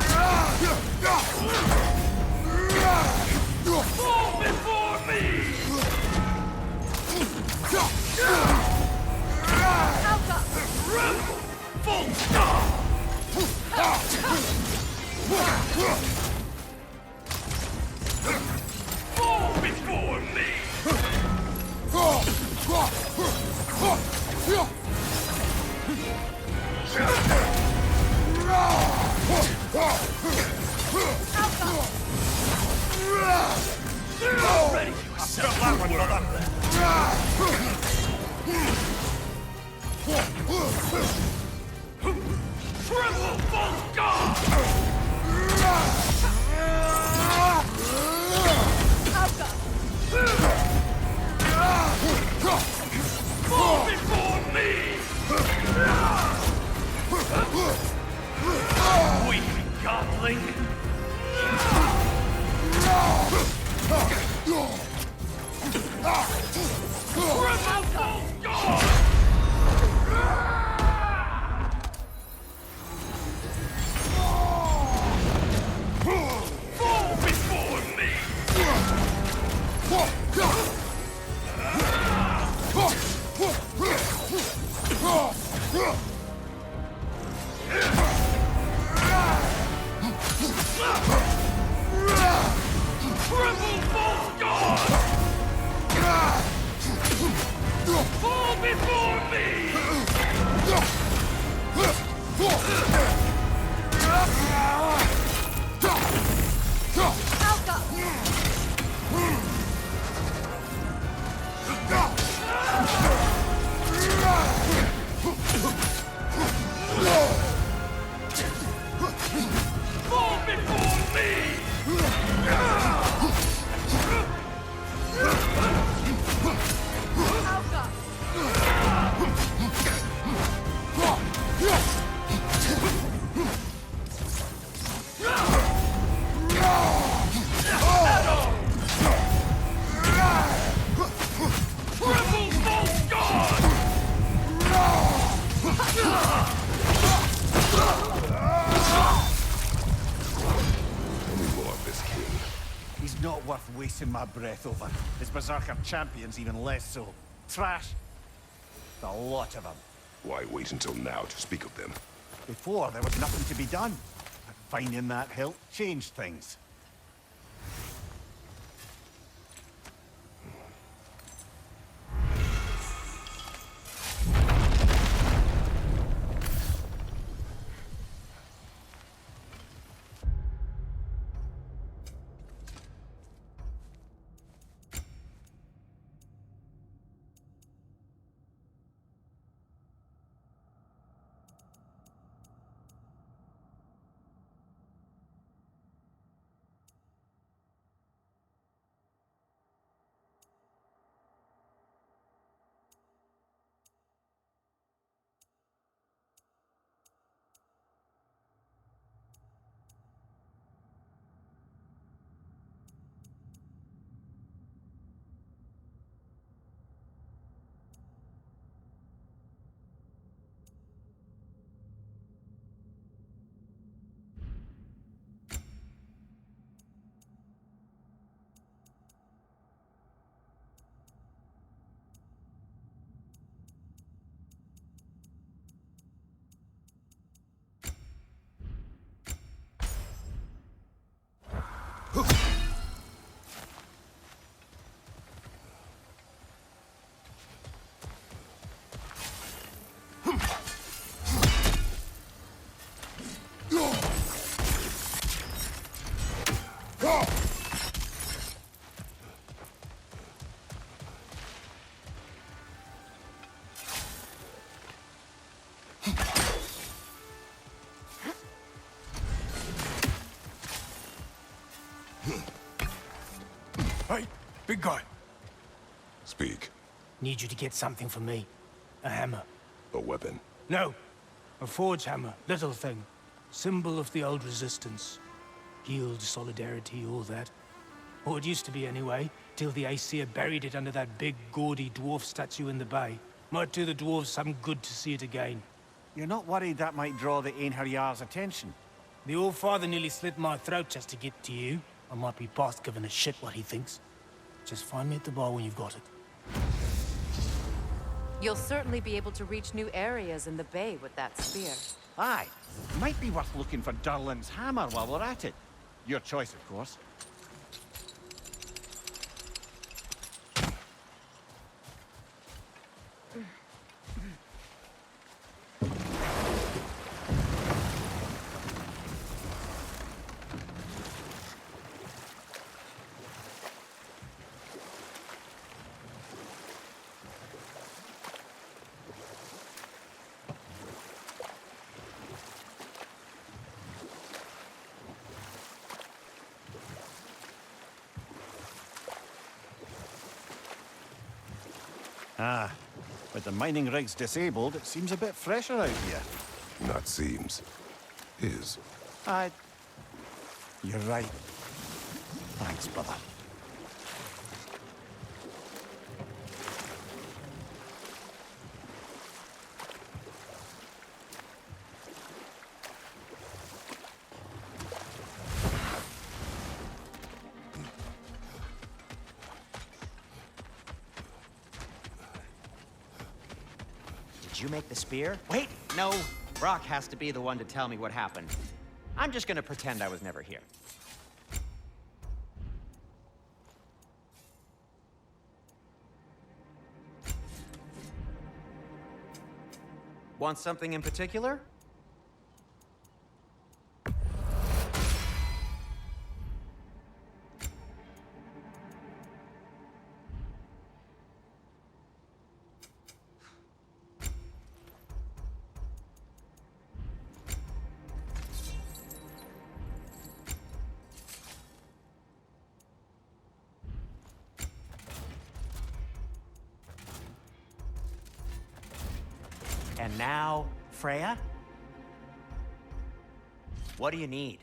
before me! Rebel! Full stop! Fall before me! Ready to accept that one, brother. Triple full guard! Fall before me! Weak godling! Triple full guard! Fall before me! Triple full guard! Fall before me! Fall before me! Triple full guard! Tell me more of this king. He's not worth wasting my breath over. His Berserker champions even less so. Trash. The lot of them. Why wait until now to speak of them? Before, there was nothing to be done. But finding that hilt changed things. Big guy. Speak. Need you to get something for me. A hammer. A weapon. No. A forge hammer. Little thing. Symbol of the old resistance. Healed, solidarity, all that. Or it used to be anyway, till the Aesir buried it under that big, gaudy dwarf statue in the bay. Might do the dwarves some good to see it again. You're not worried that might draw the Einherjar's attention? The old father nearly slit my throat just to get to you. I might be past giving a shit what he thinks. Just find me at the bar when you've got it. You'll certainly be able to reach new areas in the bay with that spear. Aye. Might be worth looking for Durlin's hammer while we're at it. Your choice, of course. Ah, with the mining rigs disabled, it seems a bit fresher out here. Not seems. Is. You're right. Thanks, brother. Did you make the spear? Wait, no. Brock has to be the one to tell me what happened. I'm just gonna pretend I was never here. Want something in particular? And now, Freya? What do you need?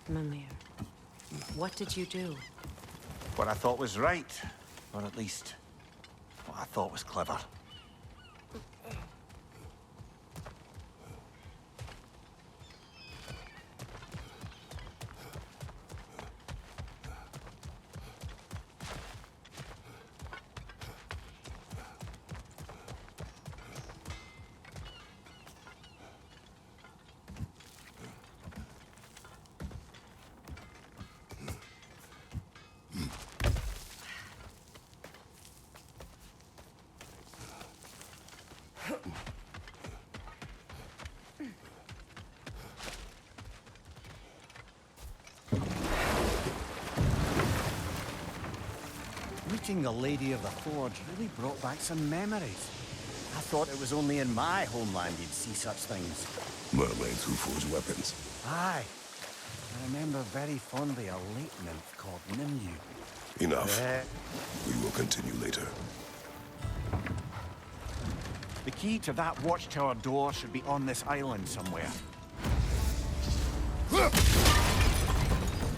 Mimir, what did you do? What I thought was right, or at least what I thought was clever. Meeting the Lady of the Forge really brought back some memories. I thought it was only in my homeland you'd see such things. Mermaids who forge weapons. Aye. I remember very fondly a lake nymph called Nimue. Enough. We will continue later. The key to that watchtower door should be on this island somewhere.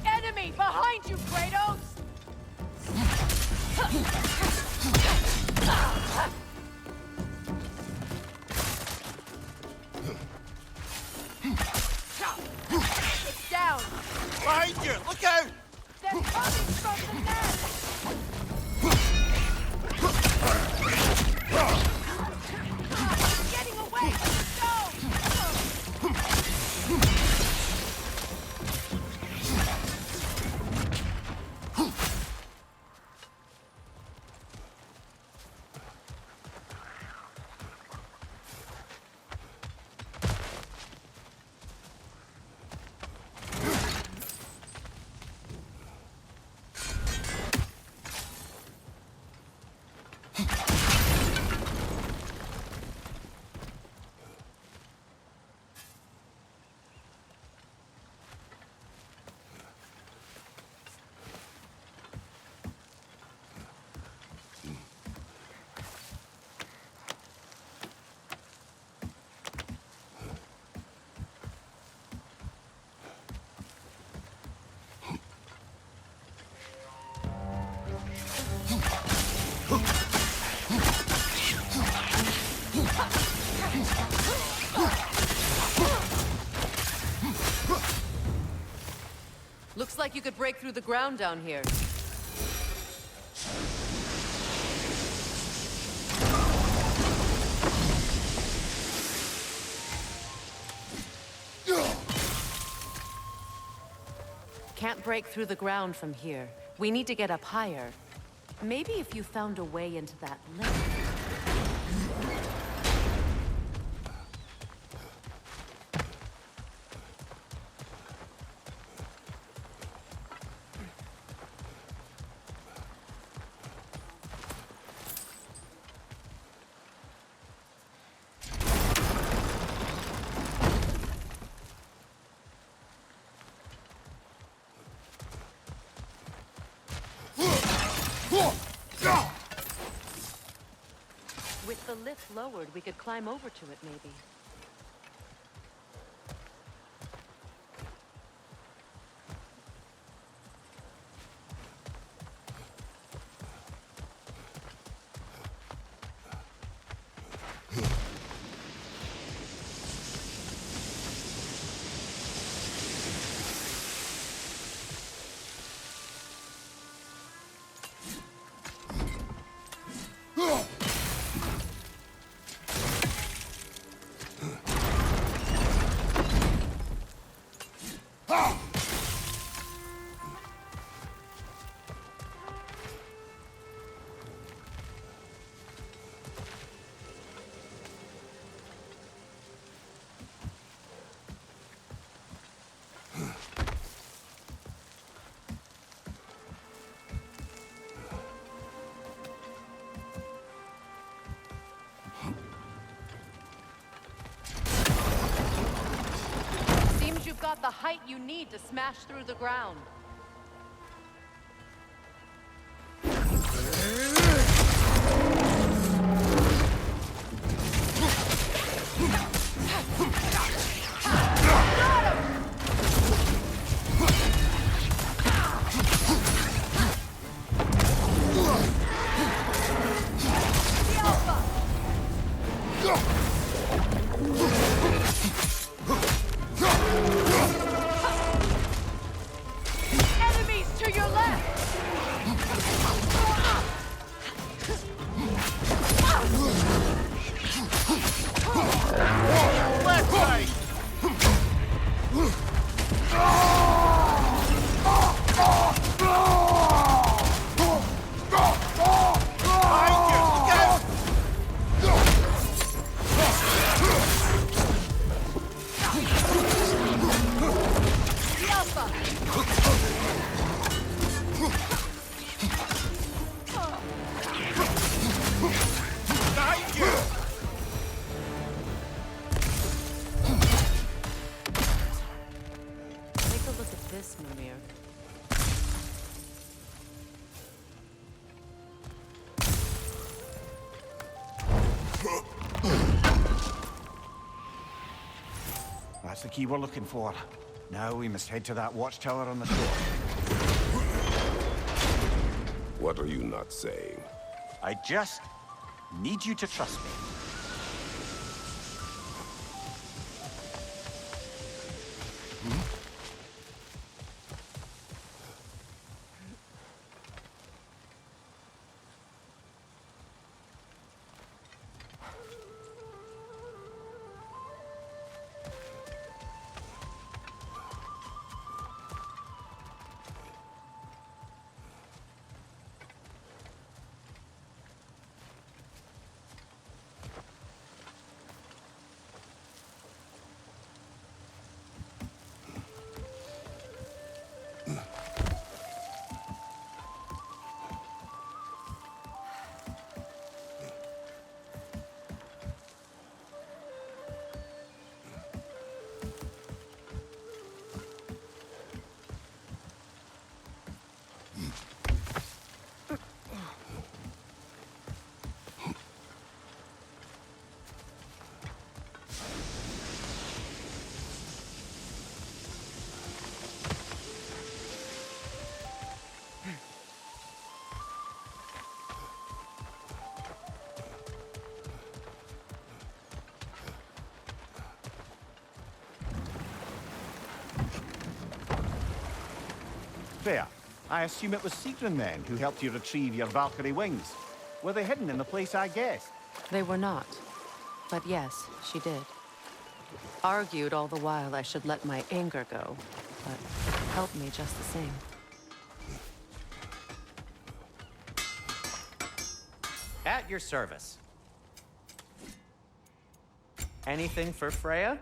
Enemy behind you, Kratos! It's down! Behind you! Look out! They're coming from the net! Getting away! Go! Looks like you could break through the ground down here. Can't break through the ground from here. We need to get up higher. Maybe if you found a way into that lake. With the lift lowered, we could climb over to it, maybe. Got the height you need to smash through the ground. That's the key we're looking for. Now we must head to that watchtower on the shore. What are you not saying? I just need you to trust me. There. I assume it was Sigrun then who helped you retrieve your Valkyrie wings. Were they hidden in the place I guessed? They were not. But yes, she did. Argued all the while I should let my anger go, but helped me just the same. At your service. Anything for Freya?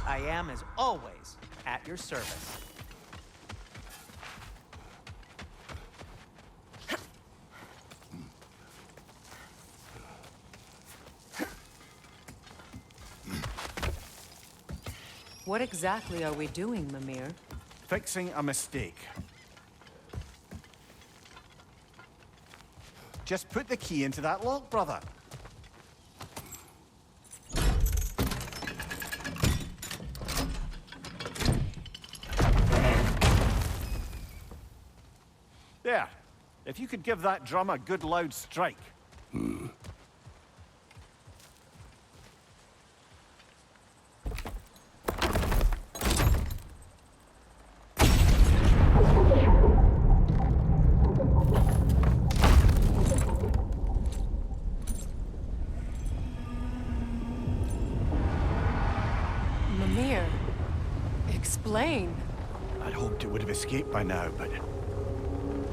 I am, as always, at your service. What exactly are we doing, Mimir? Fixing a mistake. Just put the key into that lock, brother. There. If you could give that drum a good loud strike. Mimir, explain. I'd hoped it would have escaped by now, but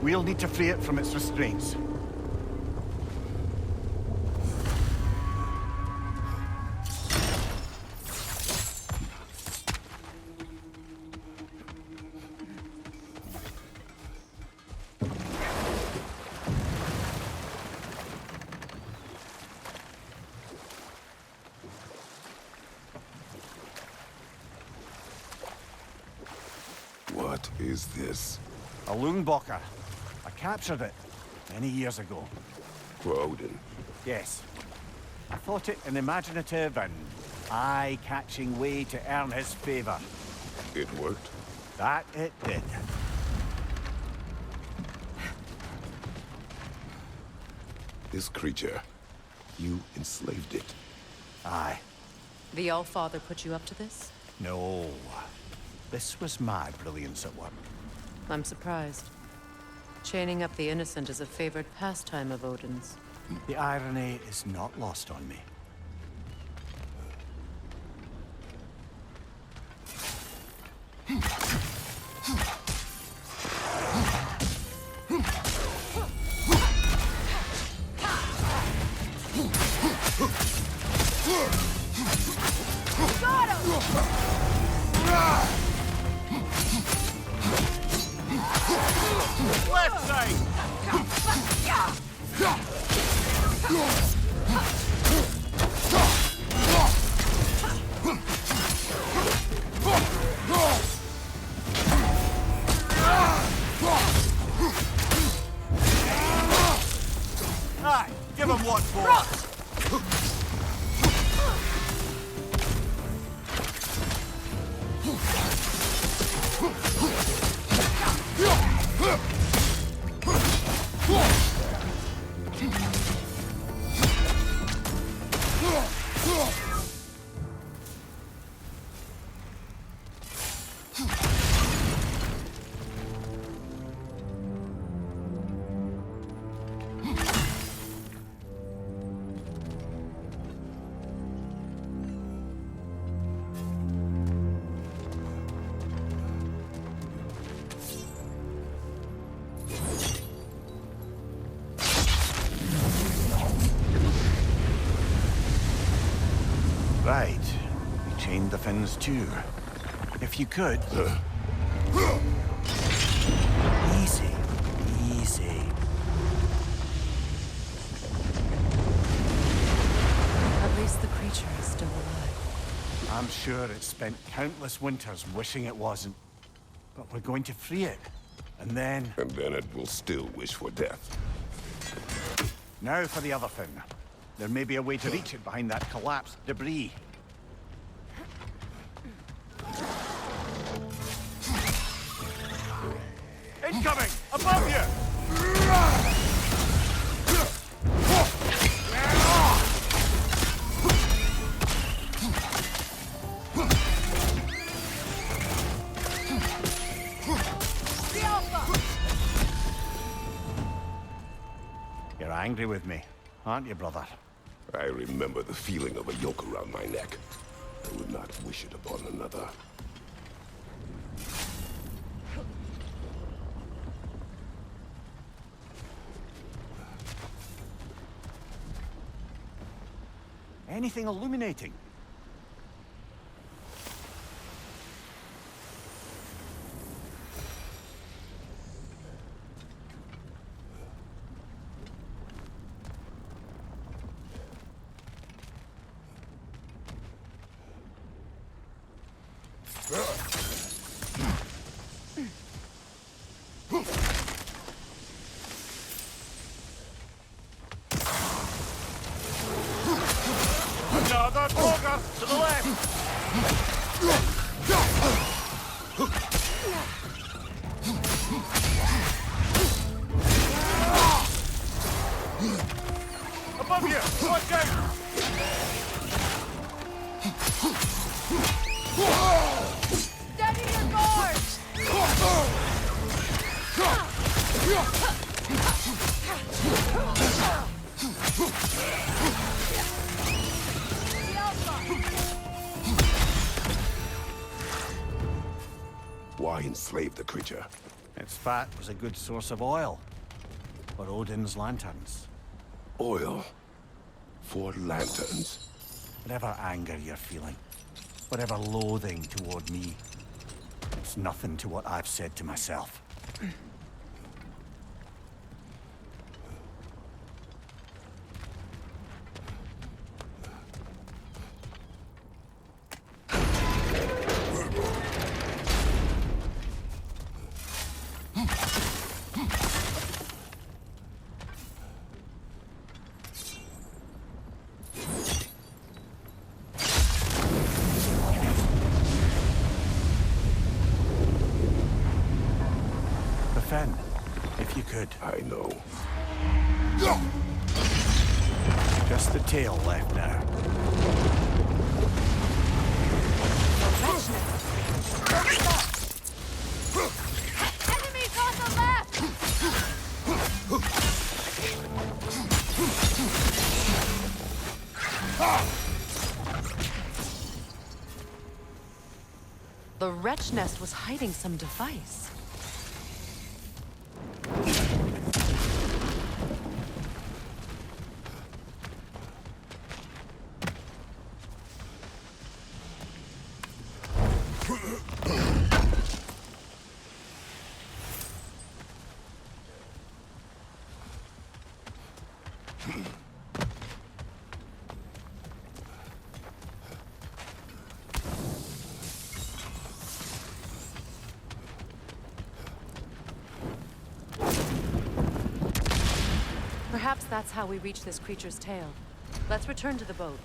we'll need to free it from its restraints. What is this? A Loonbocker. I captured it many years ago. For Odin. Yes. I thought it an imaginative and eye-catching way to earn his favor. It worked? That it did. This creature, you enslaved it. Aye. The All-Father put you up to this? No. This was my brilliance at work. I'm surprised. Chaining up the innocent is a favored pastime of Odin's. The irony is not lost on me. Got him! Left side! Aye, give him what for. Right. We chained the fins too. If you could... Easy. Easy. At least the creature is still alive. I'm sure it spent countless winters wishing it wasn't. But we're going to free it. And then... And then it will still wish for death. Now for the other thing. There may be a way to reach it behind that collapsed debris. Incoming! Above you! The Alpha! You're angry with me, aren't you, brother? I remember the feeling of a yoke around my neck. I would not wish it upon another. Anything illuminating? Another ogre to the left! Above you! Watch out! Steady your guard! The Alpha! Why enslave the creature? Its fat was a good source of oil. For Odin's lanterns. Oil? For lanterns? Whatever anger you're feeling, whatever loathing toward me, it's nothing to what I've said to myself. Fen, if you could. I know. Just the tail left now. Enemies on the left! The wretch nest was hiding some device. Perhaps that's how we reach this creature's tail. Let's return to the boat.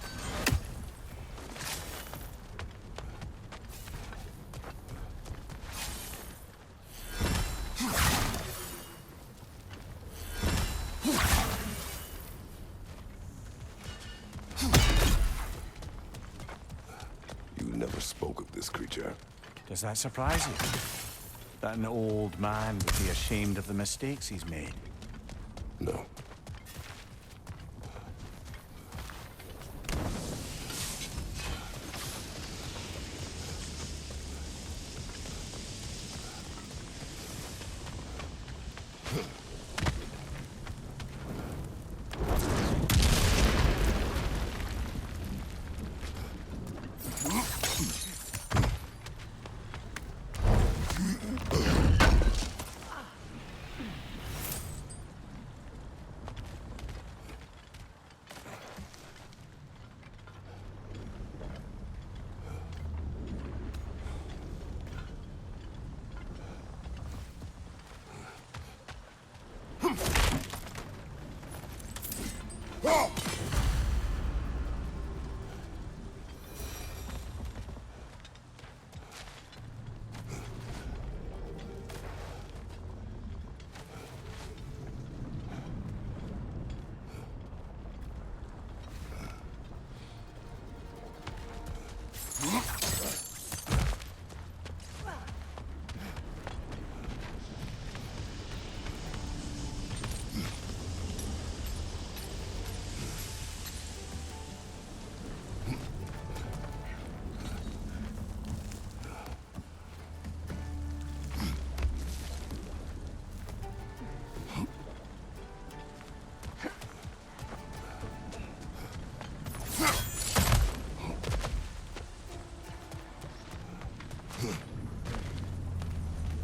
Does that surprise you? That an old man would be ashamed of the mistakes he's made? No.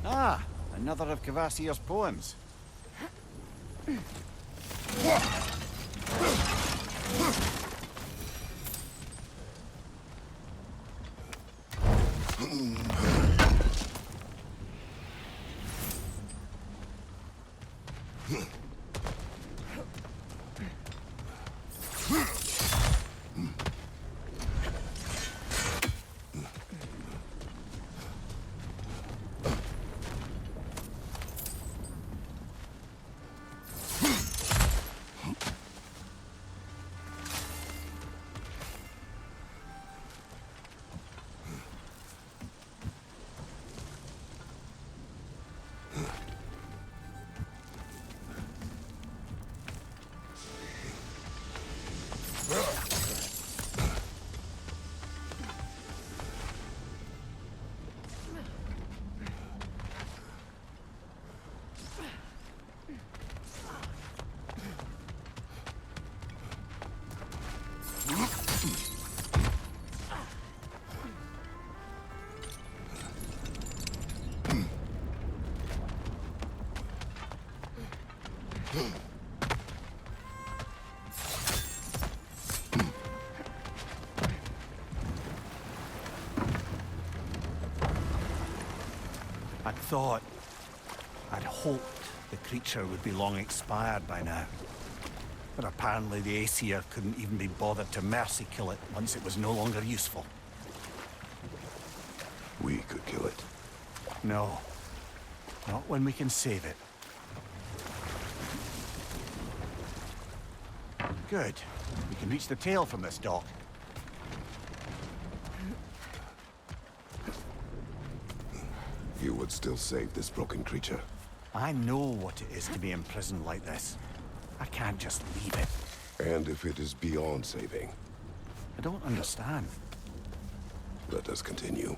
Ah, another of Kvasir's poems. I'd hoped the creature would be long expired by now. But apparently the Aesir couldn't even be bothered to mercy kill it once it was no longer useful. We could kill it. No. Not when we can save it. Good. We can reach the tail from this dock. You would still save this broken creature. I know what it is to be imprisoned like this. I can't just leave it. And if it is beyond saving? I don't understand. Let us continue.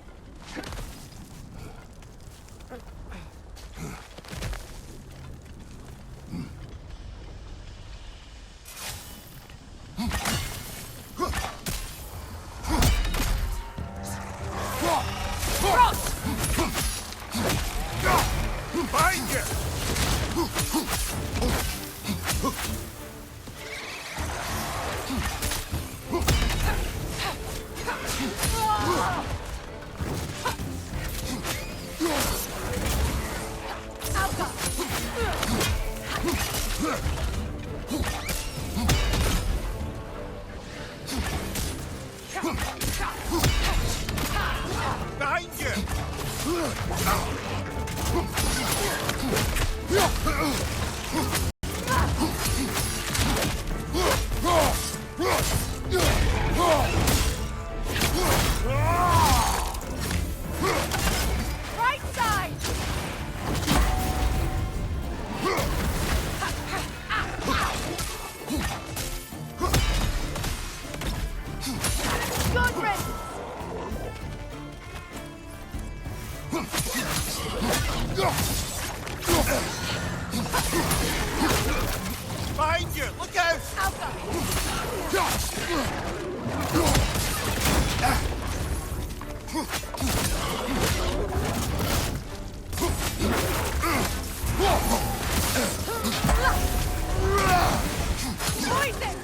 Poison!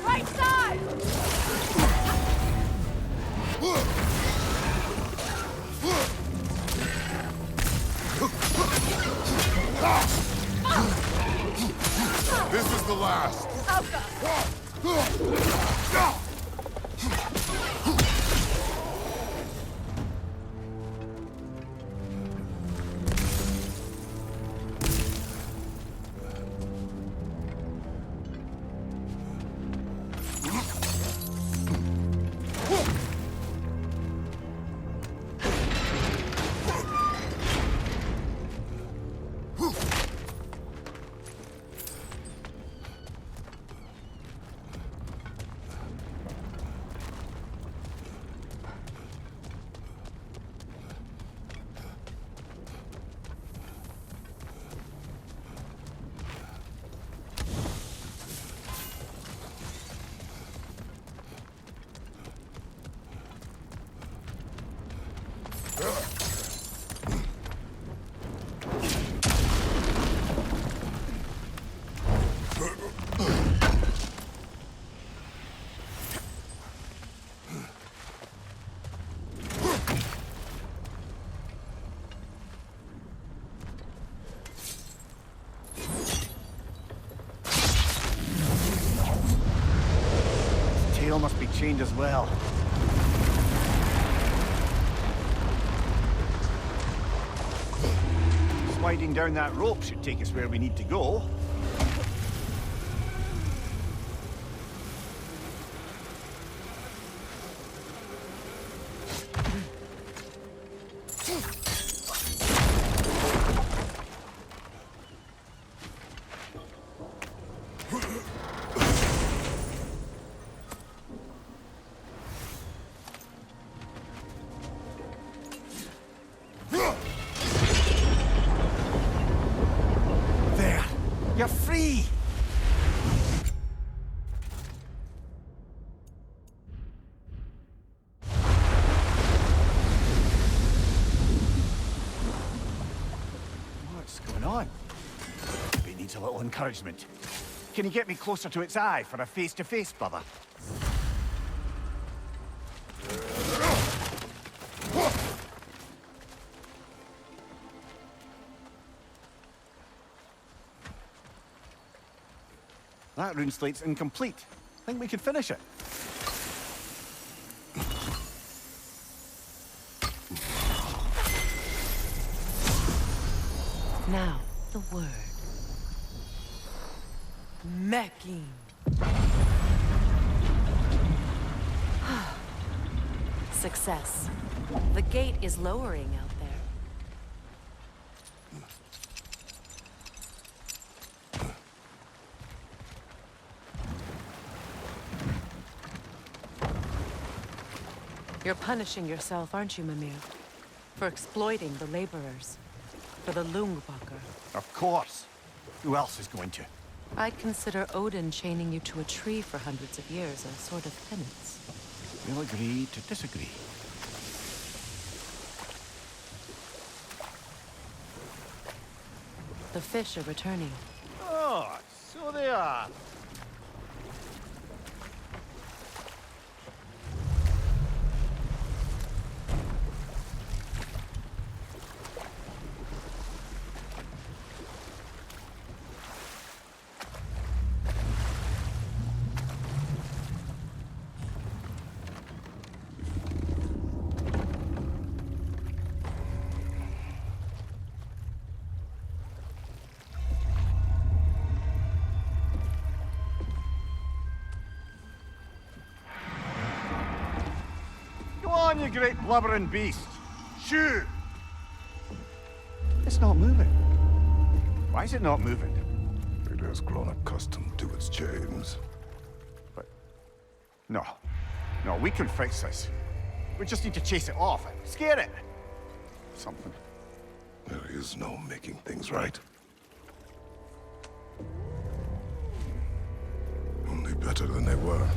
Right side! This is the last. Tail must be chained as well. Sliding down that rope should take us where we need to go. There! You're free! What's going on? It needs a little encouragement. Can you get me closer to its eye for a face-to-face, brother? That rune slate's incomplete. Think we could finish it? Now, the word. Mecking. Success. The gate is lowering out there. You're punishing yourself, aren't you, Mimir? For exploiting the laborers. For the Lungbacher. Of course. Who else is going to? I'd consider Odin chaining you to a tree for hundreds of years a sort of penance. We'll agree to disagree. The fish are returning. Oh, so they are. On, you great blubbering beast! Shoo! It's not moving. Why is it not moving? It has grown accustomed to its chains. But... No. No, we can fix this. We just need to chase it off. Scare it! Something. There is no making things right. Only better than they were.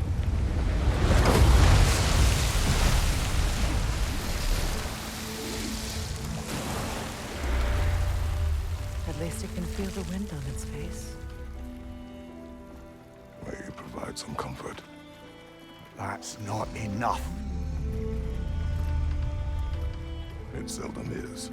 it can feel the wind on its face. May you provide some comfort. That's not enough. It seldom is.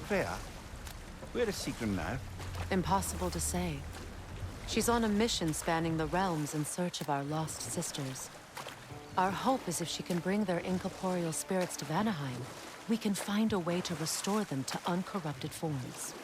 Freya, where is Sigrun now? Impossible to say. She's on a mission spanning the realms in search of our lost sisters. Our hope is if she can bring their incorporeal spirits to Vanaheim, we can find a way to restore them to uncorrupted forms.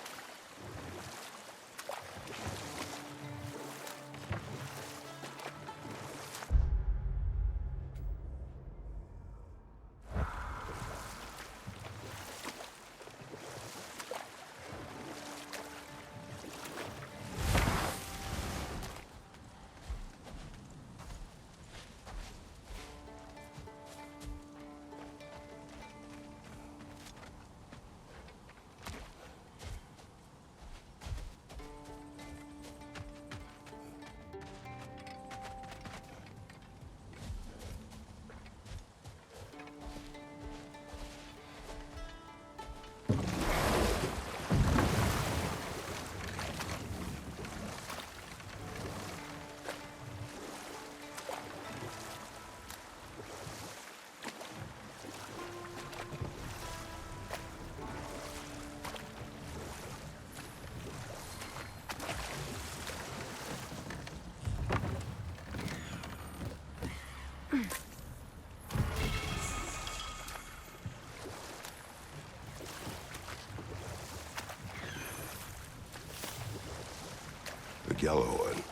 The yellow one.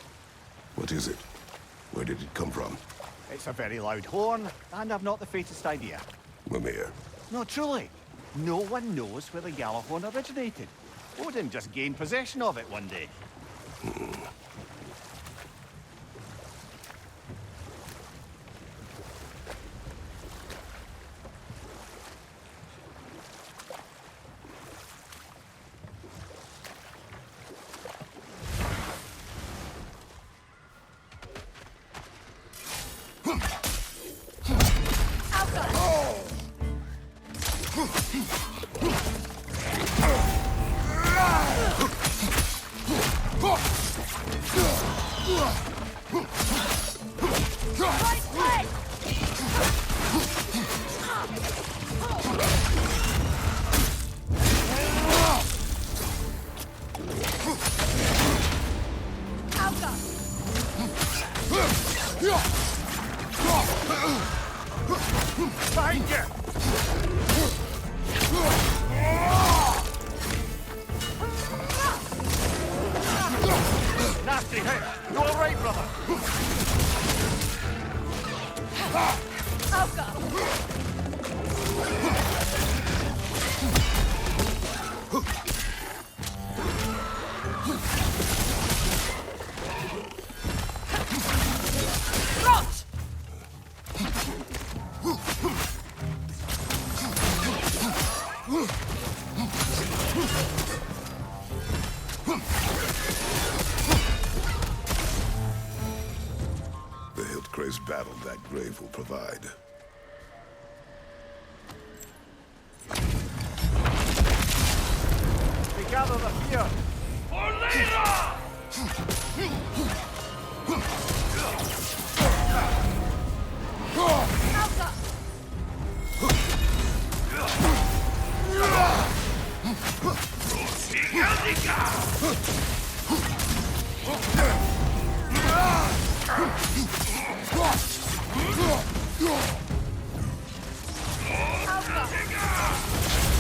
What is it? Where did it come from? It's a very loud horn, and I've not the faintest idea. Mimir. No, truly. No one knows where the Gjallarhorn originated. Odin just gained possession of it one day. Nasty hit! You all right, brother? The Hildcrave's battle that grave will provide. We gather the fear. For later!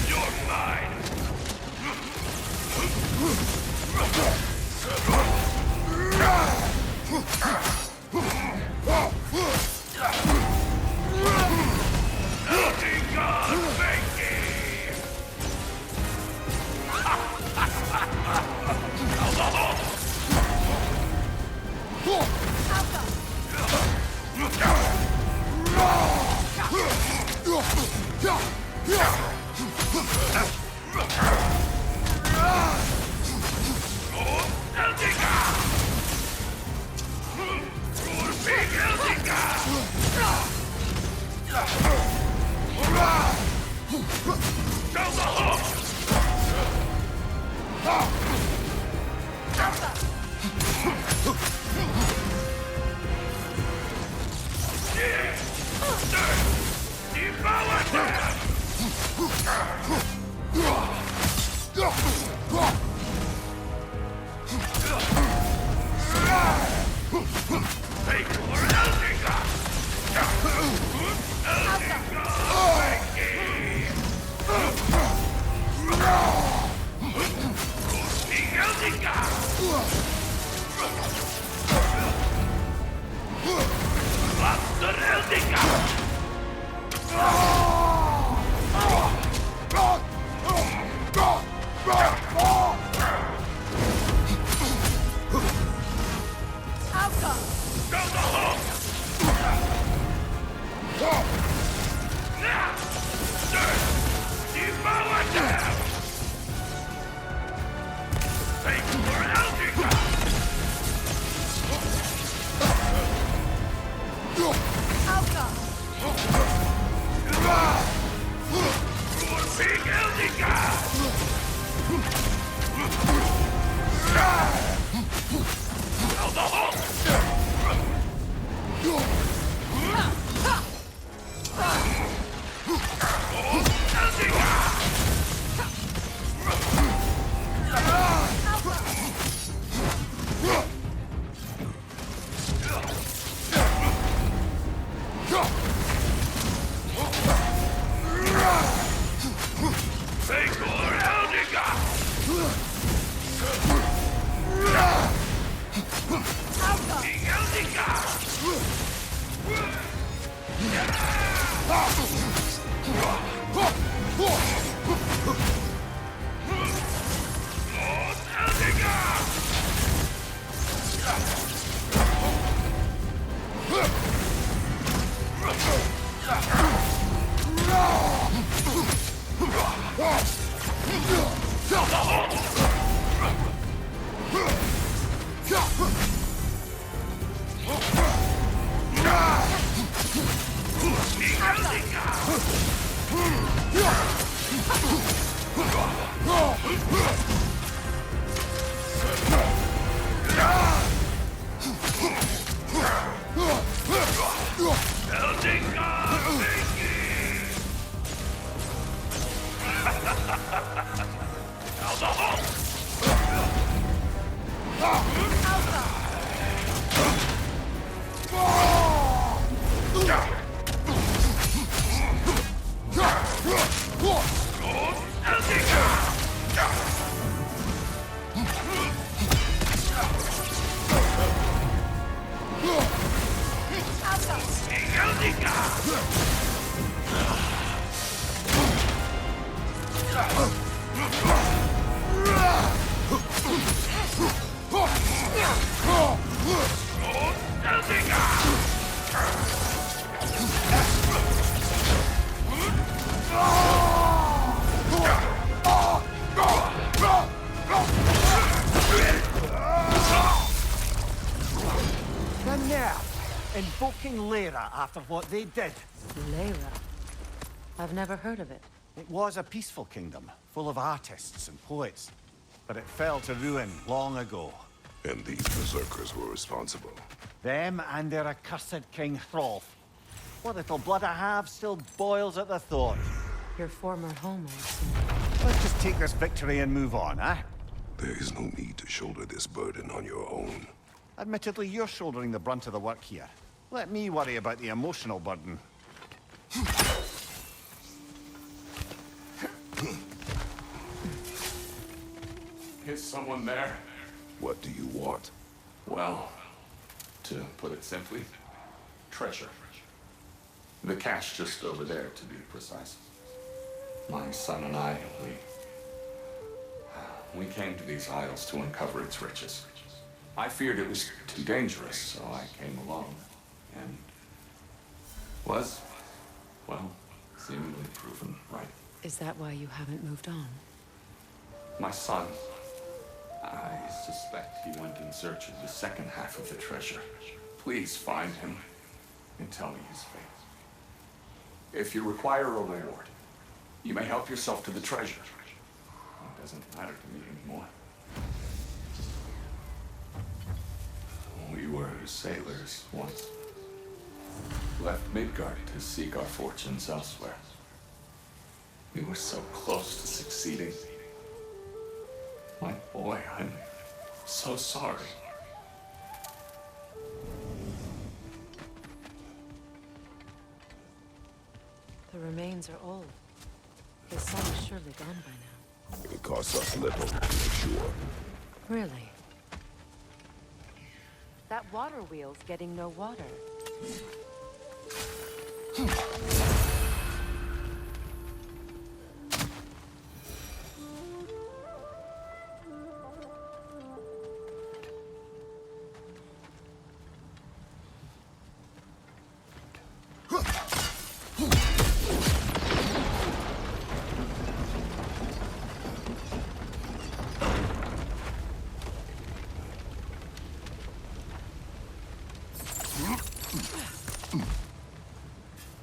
You're mine! Invoking Lyra after what they did. Lyra? I've never heard of it. It was a peaceful kingdom, full of artists and poets. But it fell to ruin long ago. And these berserkers were responsible. Them and their accursed King Hrolf. What little blood I have still boils at the thought. Your former home, I assume. Let's just take this victory and move on, eh? There is no need to shoulder this burden on your own. Admittedly, you're shouldering the brunt of the work here. Let me worry about the emotional burden. Is someone there? What do you want? Well, to put it simply, treasure. The cache just over there, to be precise. My son and I, we came to these isles to uncover its riches. I feared it was too dangerous, so I came along. And was, well, seemingly proven right. Is that why you haven't moved on? My son, I suspect he went in search of the second half of the treasure. Please find him and tell me his fate. If you require a reward, you may help yourself to the treasure. doesn't matter to me anymore. We were sailors once. Left Midgard to seek our fortunes elsewhere. We were so close to succeeding. My boy, I'm so sorry. The remains are old. The sun is surely gone by now. It costs us little to make sure. Really? That water wheel's getting no water.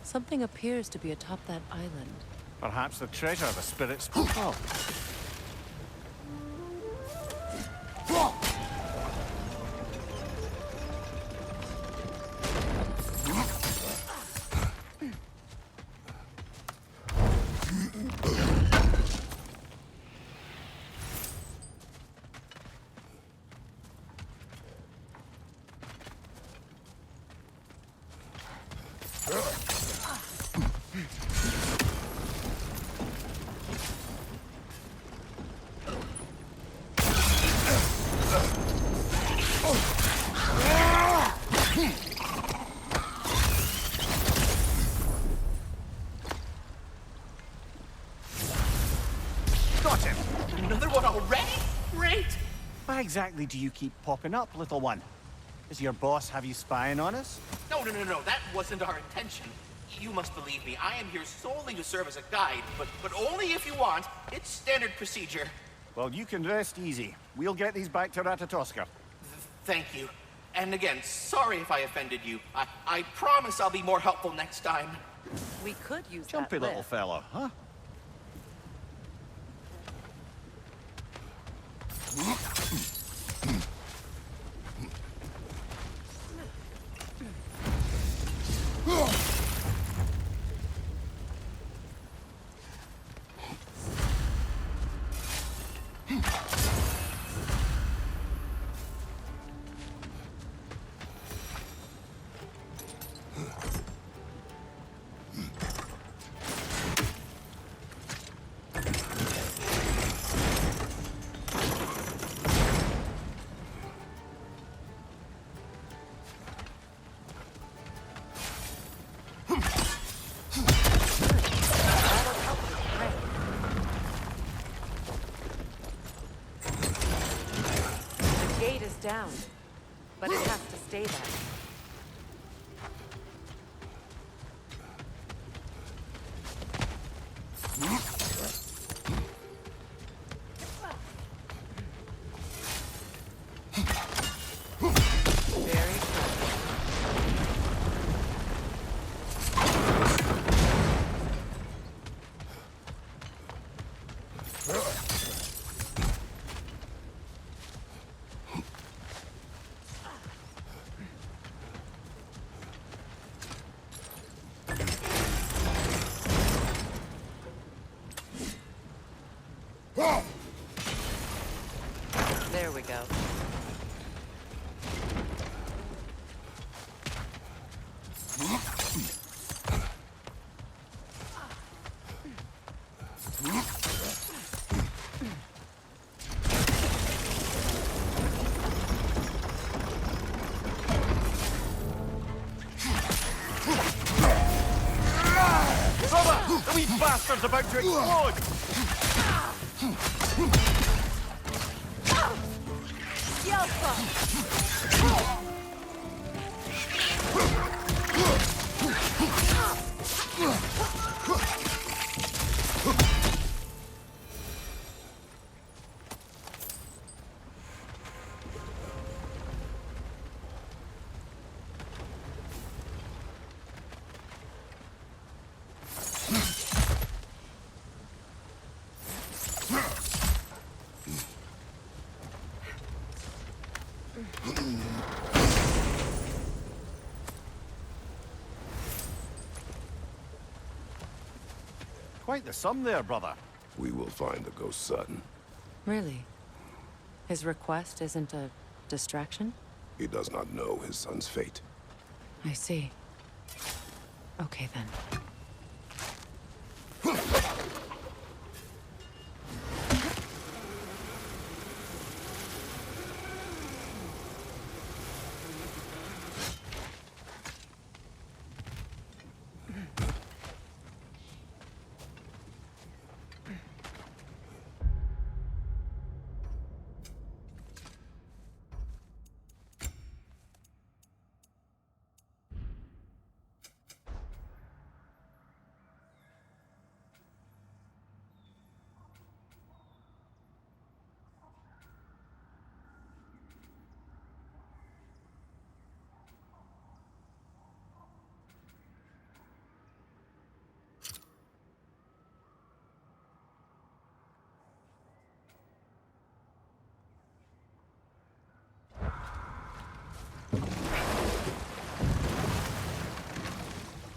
Something appears to be atop that island. Perhaps the treasure the spirit spoke of. Another one already? Great! Why exactly do you keep popping up, little one? Does your boss have you spying on us? No. That wasn't our intention. You must believe me. I am here solely to serve as a guide, but only if you want. It's standard procedure. Well, you can rest easy. We'll get these back to Ratatoska. Thank you. And again, sorry if I offended you. I promise I'll be more helpful next time. We could use Jumpy that little lift. fellow, huh? Down, but it has to stay there. Very clever. There we go. Brother! The wee bastard's about to explode! Quite the sum there, brother. We will find the ghost son. Really? His request isn't a distraction? He does not know his son's fate. I see. Okay, then.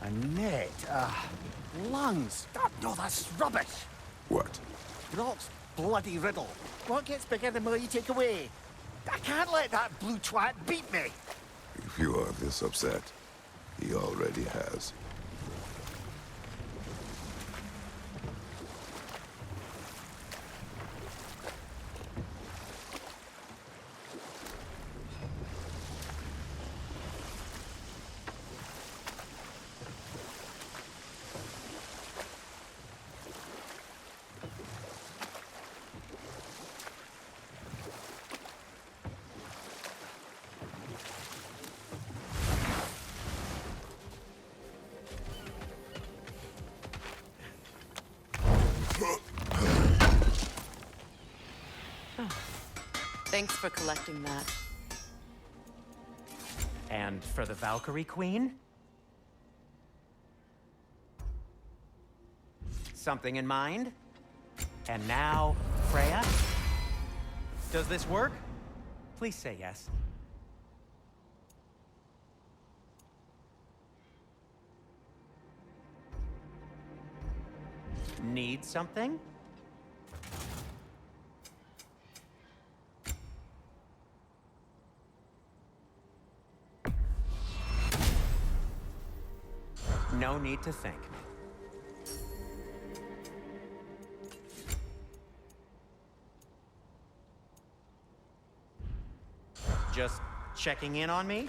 A net, lungs. Oh, no, that's rubbish. What? Brock's bloody riddle. What gets bigger the more you take away? I can't let that blue twat beat me. If you are this upset, he already has. Thanks for collecting that. And for the Valkyrie Queen? Something in mind? And now, Freya? Does this work? Please say yes. Need something? No need to thank me. Just checking in on me?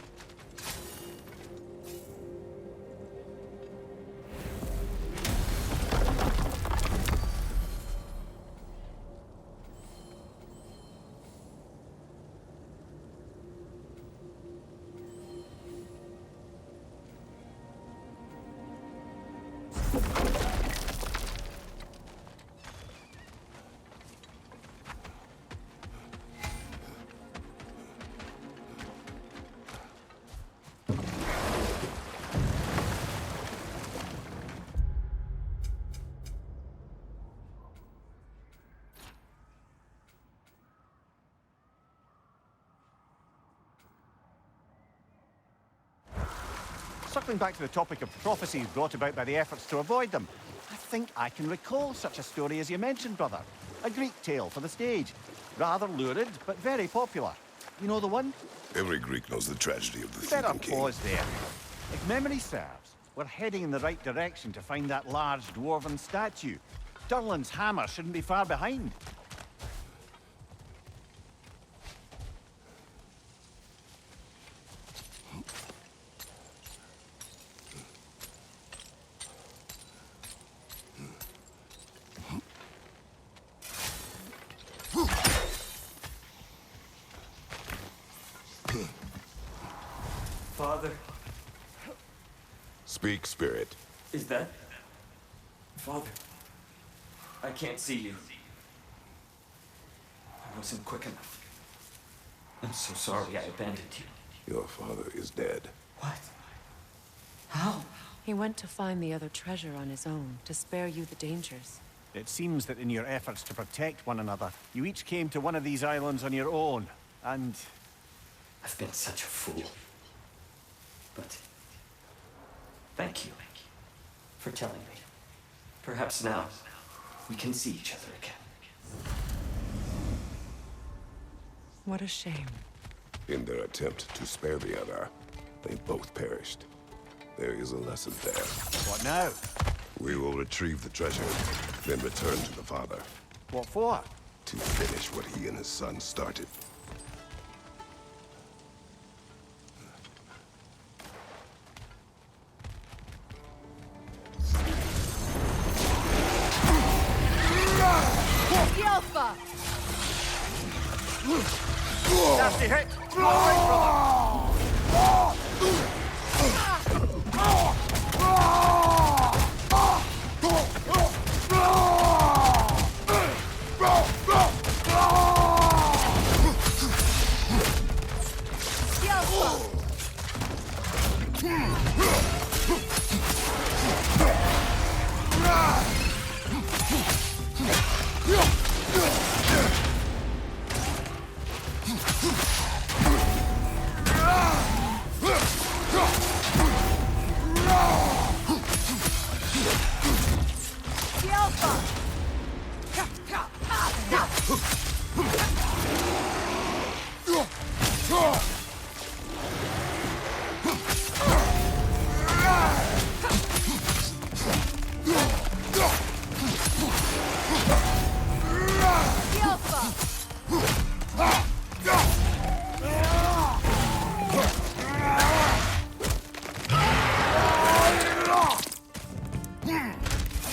Circling back to the topic of prophecies brought about by the efforts to avoid them, I think I can recall such a story as you mentioned, brother. A Greek tale for the stage. Rather lurid, but very popular. You know the one? Every Greek knows the tragedy of the Better thieving king. pause there. If memory serves, we're heading in the right direction to find that large dwarven statue. Durlin's hammer shouldn't be far behind. Father, Speak, spirit. is that... Father, I can't see you. I wasn't quick enough. I'm so sorry I abandoned you. Your father is dead. What? How? He went to find the other treasure on his own, to spare you the dangers. It seems that in your efforts to protect one another, you each came to one of these islands on your own, and... I've been such a fool. But... thank you for telling me. Perhaps now we can see each other again. What a shame. In their attempt to spare the other, they both perished. There is a lesson there. What now? We will retrieve the treasure, then return to the father. What for? To finish what he and his son started. Alpha! Nasty hit! Throw away, brother!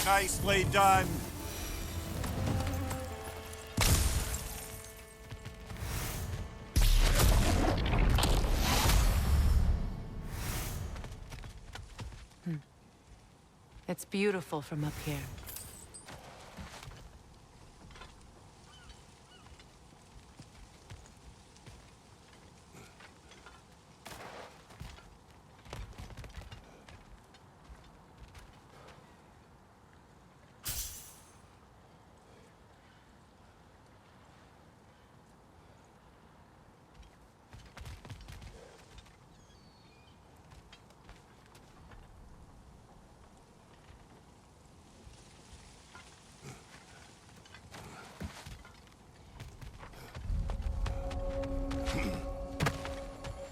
Nicely done. It's beautiful from up here.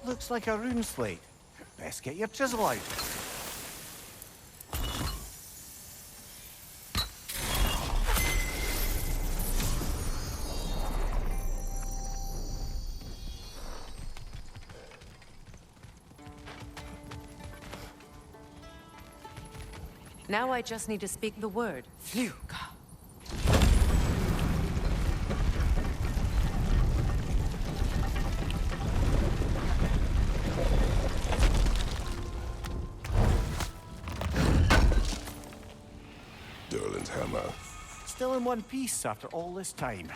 Looks like a rune slate. Best get your chisel out. Now I just need to speak the word. Phew. Durlin's hammer. Still in one piece after all this time.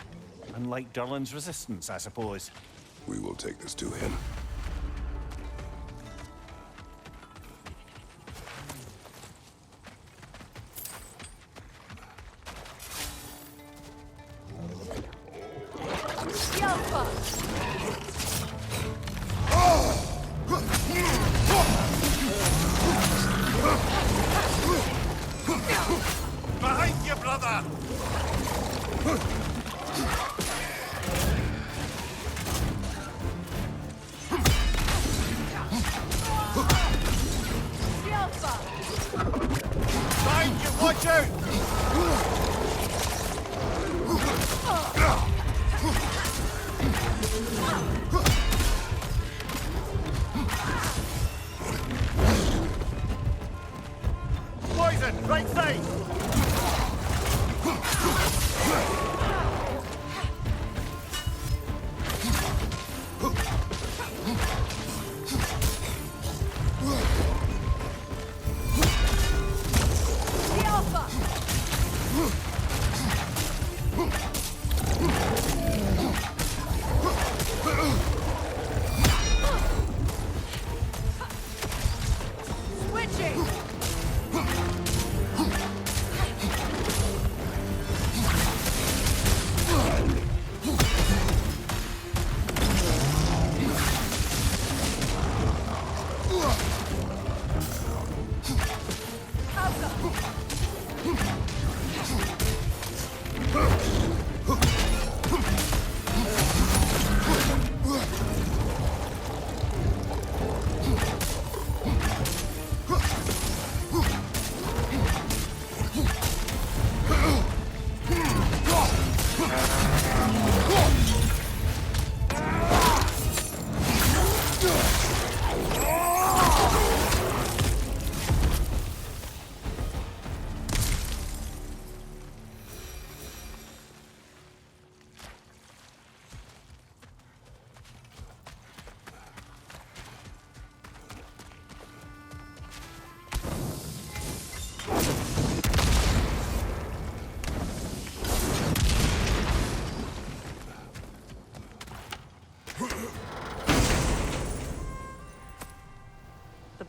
Unlike Durlin's resistance, I suppose. We will take this to him. Behind you, brother! Behind you, watch out!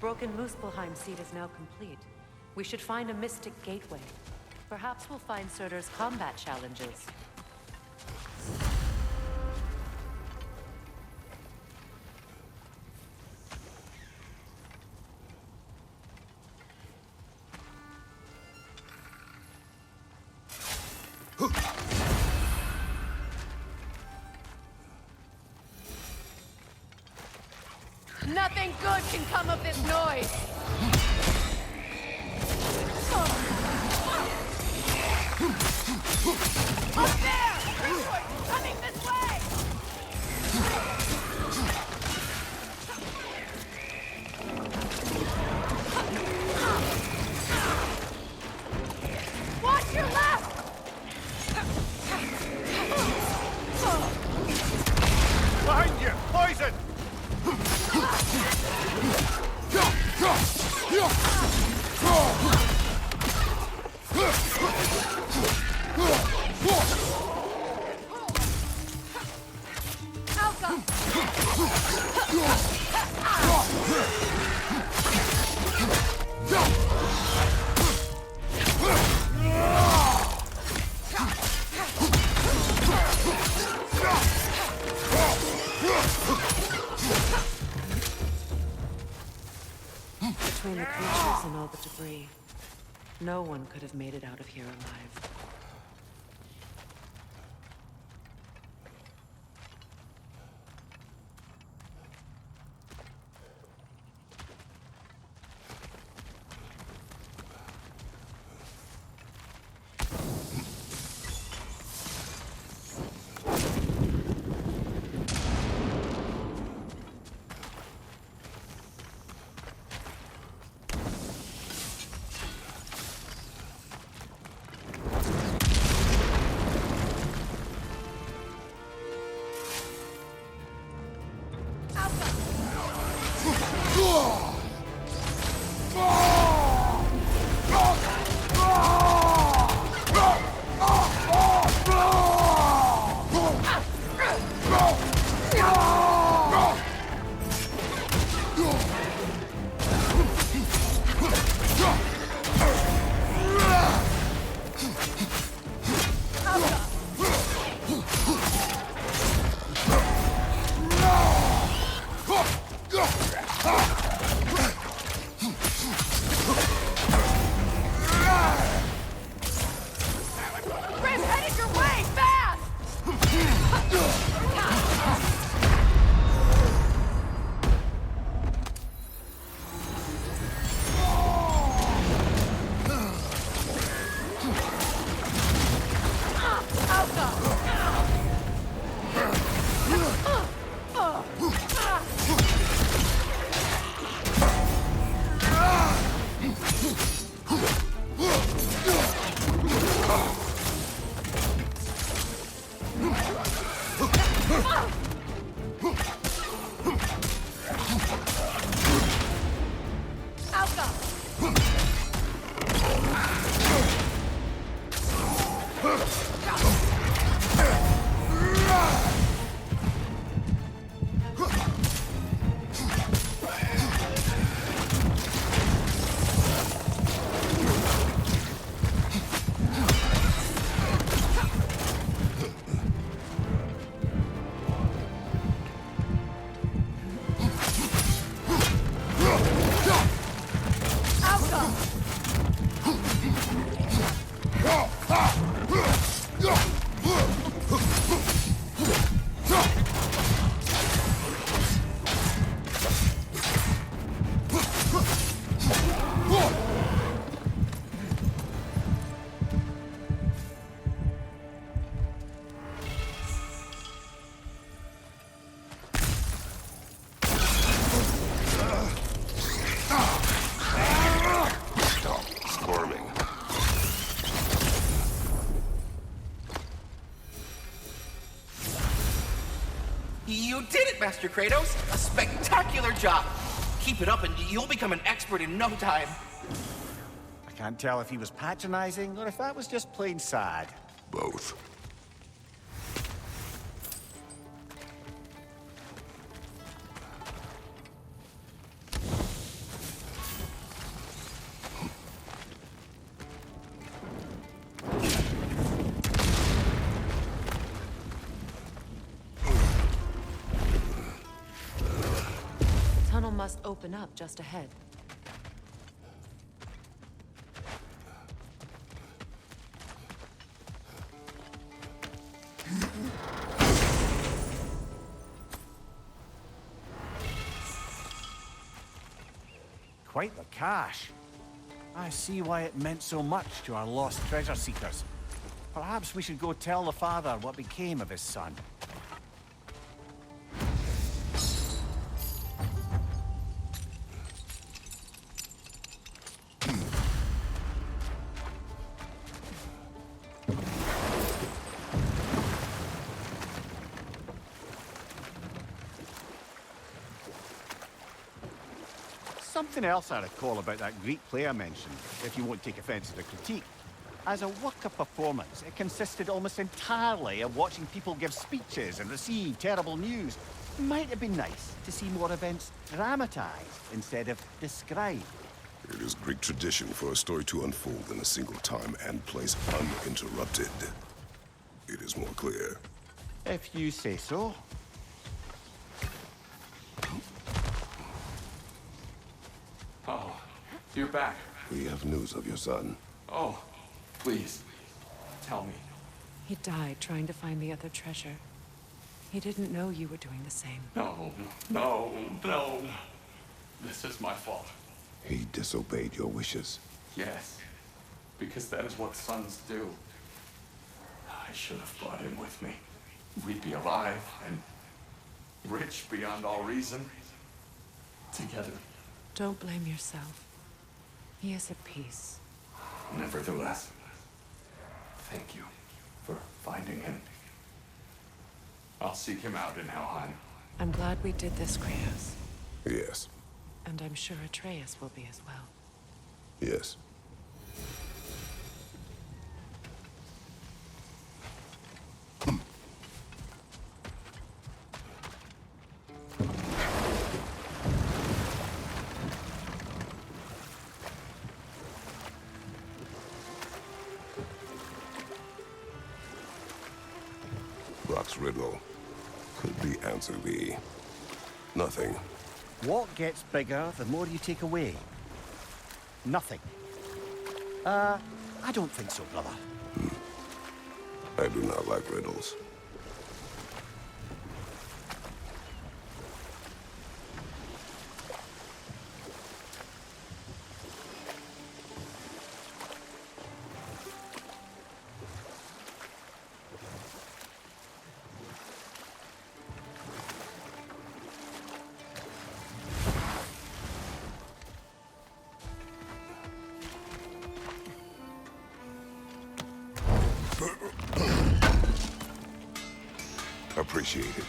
broken Muspelheim seed is now complete. We should find a mystic gateway. Perhaps we'll find Surtur's combat challenges. Nothing good can come of this noise! Up there! Reinforcements coming this way! Watch your left! Behind you! Poison! Between the creatures and all the debris, no one could have made it out of here alive. You did it, Master Kratos! A spectacular job! Keep it up and you'll become an expert in no time. I can't tell if he was patronizing or if that was just plain sad. Both. must open up just ahead. Quite the cache. I see why it meant so much to our lost treasure seekers. Perhaps we should go tell the father what became of his son. Something else I recall about that Greek player mentioned, if you won't take offense to the critique. As a work of performance, it consisted almost entirely of watching people give speeches and receive terrible news. Might have been nice to see more events dramatized instead of described. It is Greek tradition for a story to unfold in a single time and place uninterrupted. It is more clear. If you say so. Oh, you're back. We have news of your son. Oh, please, tell me. He died trying to find the other treasure. He didn't know you were doing the same. No, no, no. This is my fault. He disobeyed your wishes. Yes, because that is what sons do. I should have brought him with me. We'd be alive and rich beyond all reason. Together. Don't blame yourself. He is at peace. Nevertheless, thank you for finding him. I'll seek him out in Helheim. I'm glad we did this, Kratos. Yes. And I'm sure Atreus will be as well. Yes. Brock's riddle. Could the answer be nothing? What gets bigger the more you take away? Nothing. I don't think so, brother. I do not like riddles. Appreciate it.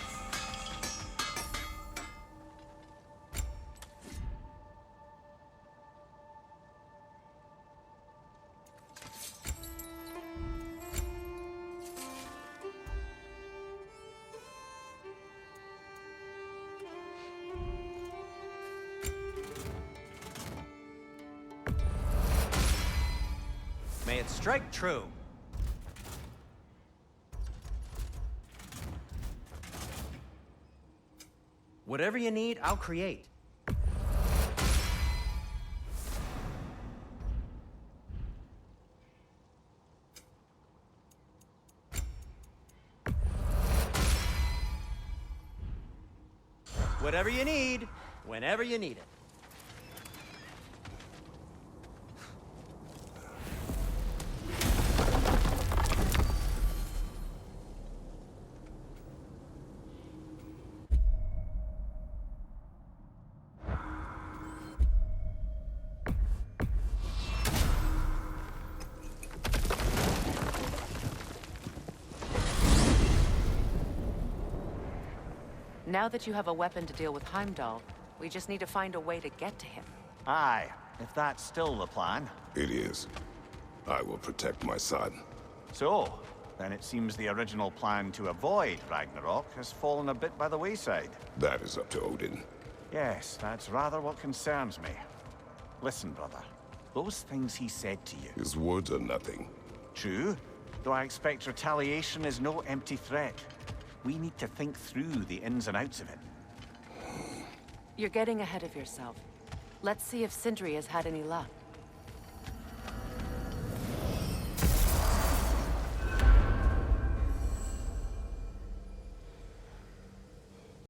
May it strike true. Whatever you need, I'll create. Whatever you need, whenever you need it. Now that you have a weapon to deal with Heimdall, we just need to find a way to get to him. Aye, if that's still the plan. It is. I will protect my son. So, then it seems the original plan to avoid Ragnarok has fallen a bit by the wayside. That is up to Odin. Yes, that's rather what concerns me. Listen, brother. Those things he said to you. His words are nothing. True, though I expect retaliation is no empty threat. We need to think through the ins and outs of it. You're getting ahead of yourself. Let's see if Sindri has had any luck.